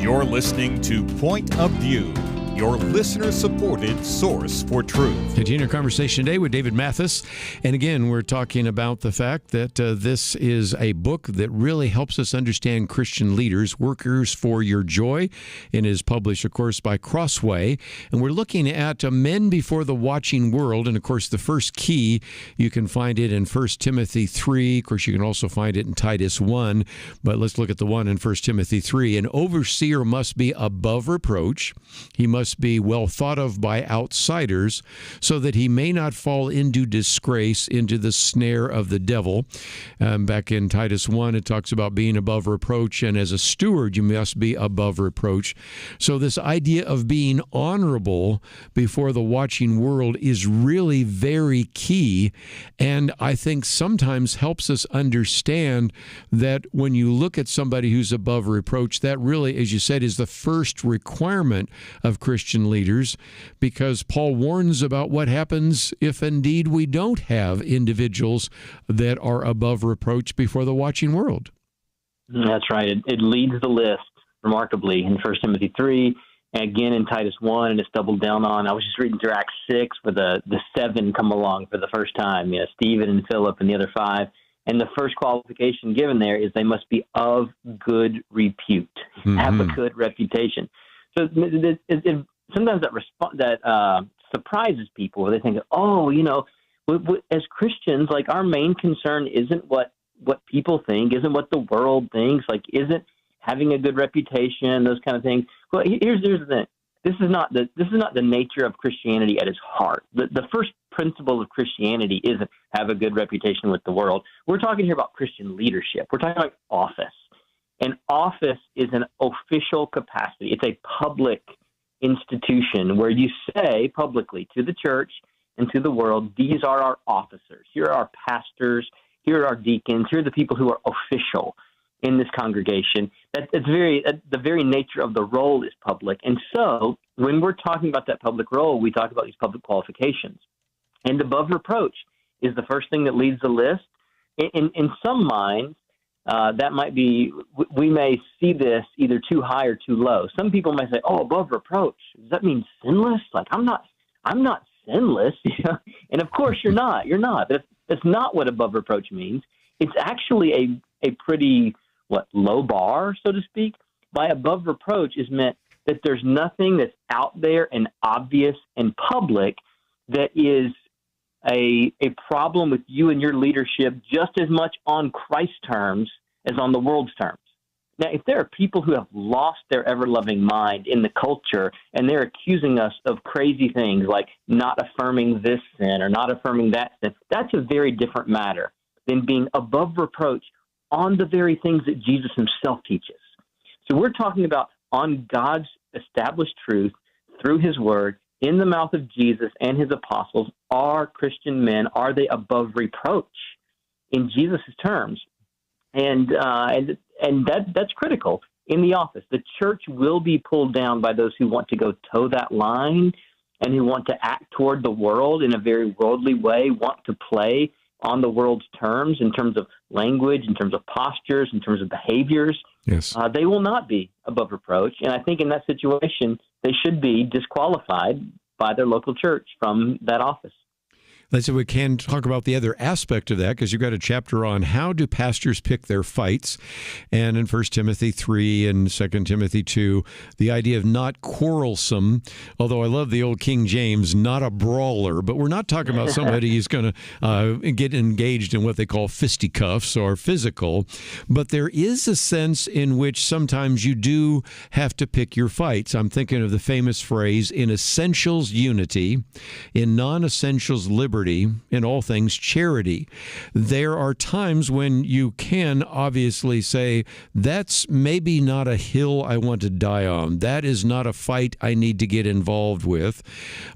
You're listening to Point of View, your listener-supported source for truth. Continue our conversation today with David Mathis. And again, we're talking about the fact that this is a book that really helps us understand Christian leaders, Workers for Your Joy, and is published, of course, by Crossway. And we're looking at men before the watching world. And, of course, the first key, you can find it in 1 Timothy 3. Of course, you can also find it in Titus 1. But let's look at the one in 1 Timothy 3. An overseer must be above reproach. He must must be well thought of by outsiders, so that he may not fall into disgrace, into the snare of the devil. Back in Titus 1, it talks about being above reproach, and as a steward, you must be above reproach. So this idea of being honorable before the watching world is really very key, and I think sometimes helps us understand that when you look at somebody who's above reproach, that really, as you said, is the first requirement of Christian leaders, because Paul warns about what happens if indeed we don't have individuals that are above reproach before the watching world. That's right. It leads the list remarkably in 1 Timothy 3, and again in Titus 1, and it's doubled down on. I was just reading through Acts 6 where the seven come along for the first time, Stephen and Philip and the other five. And the first qualification given there is they must be of good repute, have a good reputation. So sometimes that surprises people, where they think, as Christians, like, our main concern isn't what people think, isn't what the world thinks, like, isn't having a good reputation, those kind of things. Well, here's the thing. This is not the nature of Christianity at its heart. The first principle of Christianity isn't have a good reputation with the world. We're talking here about Christian leadership. We're talking about office. And office is an official capacity. It's a public institution where you say publicly to the church and to the world, these are our officers. Here are our pastors. Here are our deacons. Here are the people who are official in this congregation. The very nature of the role is public. And so when we're talking about that public role, we talk about these public qualifications. And above reproach is the first thing that leads the list. In some minds, that might be, we may see this either too high or too low. Some people may say, above reproach, does that mean sinless? Like, I'm not sinless. And of course you're not. That's not what above reproach means. It's actually a pretty, low bar, so to speak. By above reproach is meant that there's nothing that's out there and obvious and public that is a problem with you and your leadership just as much on Christ's terms as on the world's terms. Now, if there are people who have lost their ever-loving mind in the culture and they're accusing us of crazy things like not affirming this sin or not affirming that sin, that's a very different matter than being above reproach on the very things that Jesus himself teaches. So we're talking about on God's established truth through his word, in the mouth of Jesus and his apostles. Are Christian men, are they above reproach in Jesus' terms? And that's critical in the office. The church will be pulled down by those who want to go toe that line and who want to act toward the world in a very worldly way, want to play on the world's terms in terms of language, in terms of postures, in terms of behaviors. Yes. They will not be above reproach. And I think in that situation, they should be disqualified by their local church from that office. Let's say we can talk about the other aspect of that, because you've got a chapter on how do pastors pick their fights. And in 1 Timothy 3 and 2 Timothy 2, the idea of not quarrelsome, although I love the old King James, not a brawler. But we're not talking about somebody who's going to get engaged in what they call fisticuffs or physical. But there is a sense in which sometimes you do have to pick your fights. I'm thinking of the famous phrase, in essentials, unity, in non-essentials, liberty, in all things charity. There are times when you can obviously say, that's maybe not a hill I want to die on. That is not a fight I need to get involved with.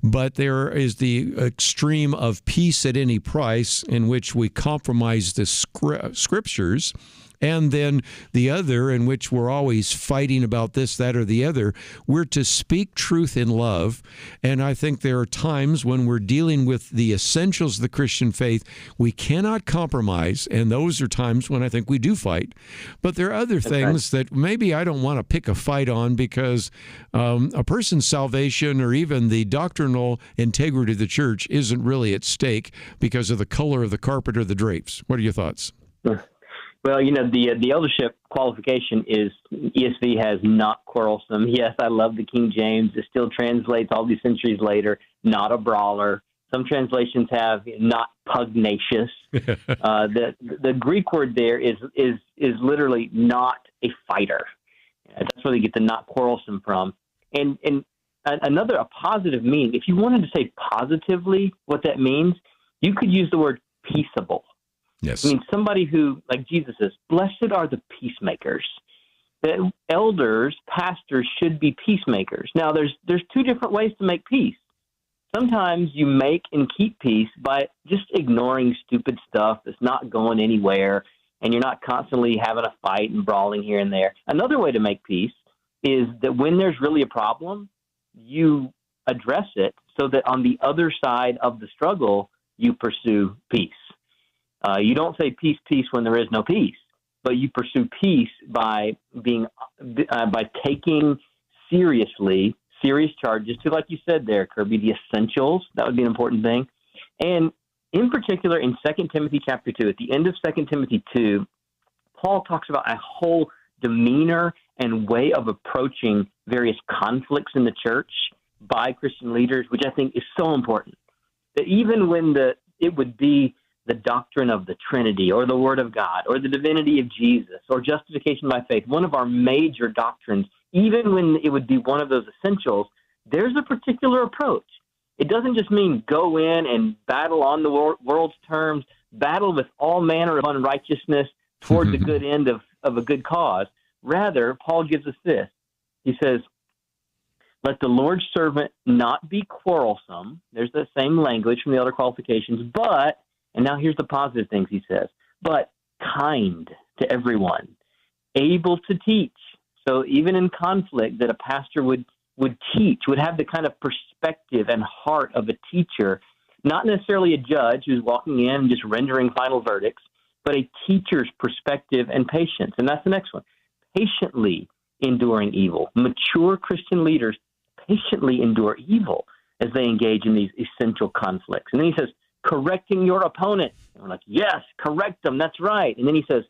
But there is the extreme of peace at any price, in which we compromise the scriptures. And then the other, in which we're always fighting about this, that, or the other. We're to speak truth in love. And I think there are times when we're dealing with the essentials of the Christian faith, we cannot compromise. And those are times when I think we do fight. But there are other things that maybe I don't want to pick a fight on, because a person's salvation or even the doctrinal integrity of the church isn't really at stake because of the color of the carpet or the drapes. What are your thoughts? Well, the eldership qualification is ESV has not quarrelsome. Yes, I love the King James. It still translates all these centuries later, not a brawler. Some translations have not pugnacious. The Greek word there is literally not a fighter. That's where they get the not quarrelsome from. And a positive meaning. If you wanted to say positively what that means, you could use the word peaceable. Yes. I mean, somebody who, like Jesus says, blessed are the peacemakers. The elders, pastors should be peacemakers. Now, there's two different ways to make peace. Sometimes you make and keep peace by just ignoring stupid stuff that's not going anywhere, and you're not constantly having a fight and brawling here and there. Another way to make peace is that when there's really a problem, you address it so that on the other side of the struggle, you pursue peace. You don't say peace, peace when there is no peace, but you pursue peace by taking seriously serious charges to, like you said there, Kerby, the essentials. That would be an important thing. And in particular, in 2 Timothy chapter 2, at the end of 2 Timothy 2, Paul talks about a whole demeanor and way of approaching various conflicts in the church by Christian leaders, which I think is so important. That even when it would be the doctrine of the Trinity or the Word of God or the divinity of Jesus or justification by faith, one of our major doctrines, even when it would be one of those essentials, there's a particular approach. It doesn't just mean go in and battle on the world's terms, battle with all manner of unrighteousness toward the good end of a good cause. Rather, Paul gives us this. He says, let the Lord's servant not be quarrelsome. There's the same language from the other qualifications, but, and now here's the positive things he says, but kind to everyone, able to teach. So even in conflict, that a pastor would teach, would have the kind of perspective and heart of a teacher, not necessarily a judge who's walking in and just rendering final verdicts, but a teacher's perspective and patience. And that's the next one. Patiently enduring evil. Mature Christian leaders patiently endure evil as they engage in these essential conflicts. And then he says, correcting your opponent. And we're like, yes, correct them. That's right. And then he says,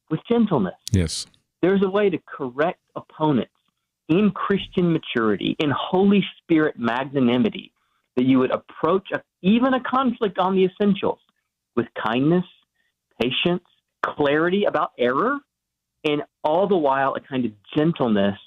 with gentleness. Yes. There's a way to correct opponents in Christian maturity, in Holy Spirit magnanimity, that you would approach even a conflict on the essentials with kindness, patience, clarity about error, and all the while a kind of gentleness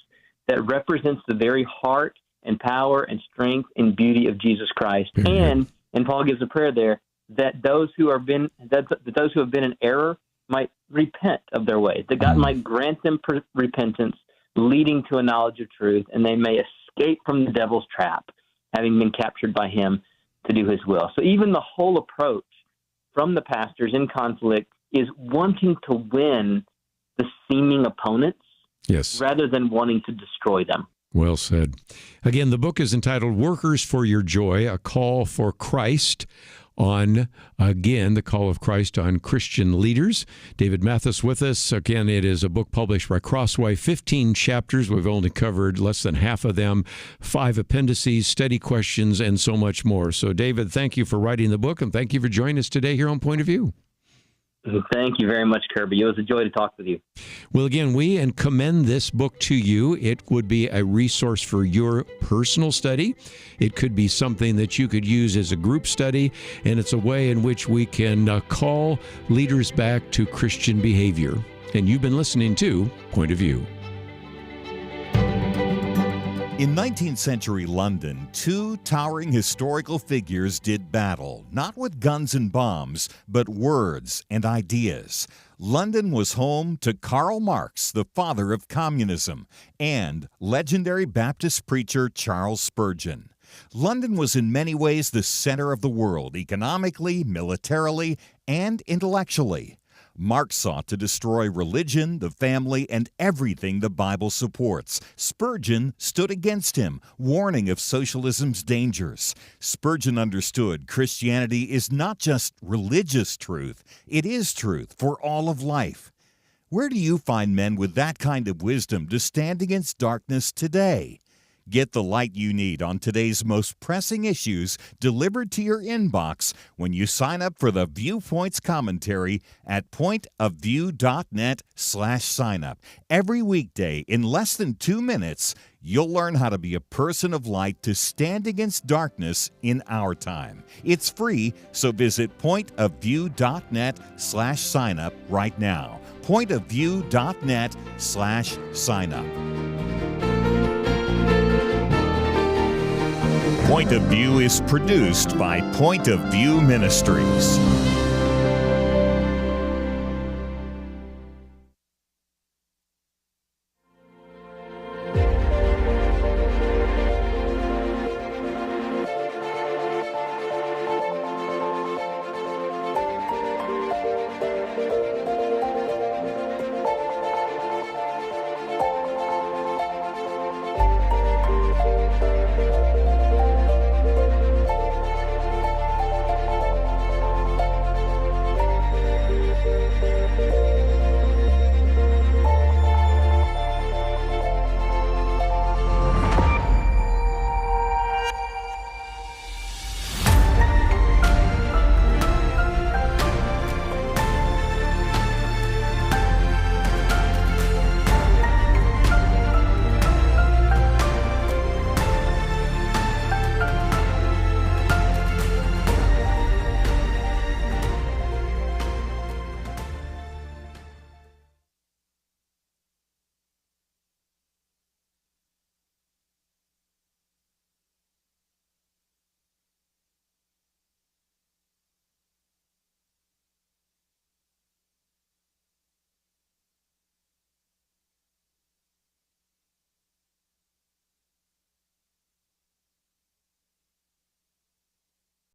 that represents the very heart and power and strength and beauty of Jesus Christ. Mm-hmm. And Paul gives a prayer there that those who have been in error might repent of their ways, that God might grant them repentance, leading to a knowledge of truth, and they may escape from the devil's trap, having been captured by him to do his will. So even the whole approach from the pastors in conflict is wanting to win the seeming opponents, yes, rather than wanting to destroy them. Well said. Again, the book is entitled Workers for Your Joy, A Call for Christ on, again, the call of Christ on Christian leaders. David Mathis with us. Again, it is a book published by Crossway, 15 chapters. We've only covered less than half of them, 5 appendices, study questions, and so much more. So, David, thank you for writing the book, and thank you for joining us today here on Point of View. Thank you very much, Kerby. It was a joy to talk with you. Well, again, we commend this book to you. It would be a resource for your personal study. It could be something that you could use as a group study, and it's a way in which we can call leaders back to Christian behavior. And you've been listening to Point of View. In 19th century London, 2 towering historical figures did battle, not with guns and bombs, but words and ideas. London was home to Karl Marx, the father of communism, and legendary Baptist preacher Charles Spurgeon. London was in many ways the center of the world, economically, militarily, and intellectually. Marx sought to destroy religion, the family, and everything the Bible supports. Spurgeon stood against him, warning of socialism's dangers. Spurgeon understood Christianity is not just religious truth, it is truth for all of life. Where do you find men with that kind of wisdom to stand against darkness today? Get the light you need on today's most pressing issues delivered to your inbox when you sign up for the Viewpoints commentary at pointofview.net/signup. Every weekday, in less than 2 minutes, you'll learn how to be a person of light to stand against darkness in our time. It's free, so visit pointofview.net/signup right now. pointofview.net/signup. Point of View is produced by Point of View Ministries.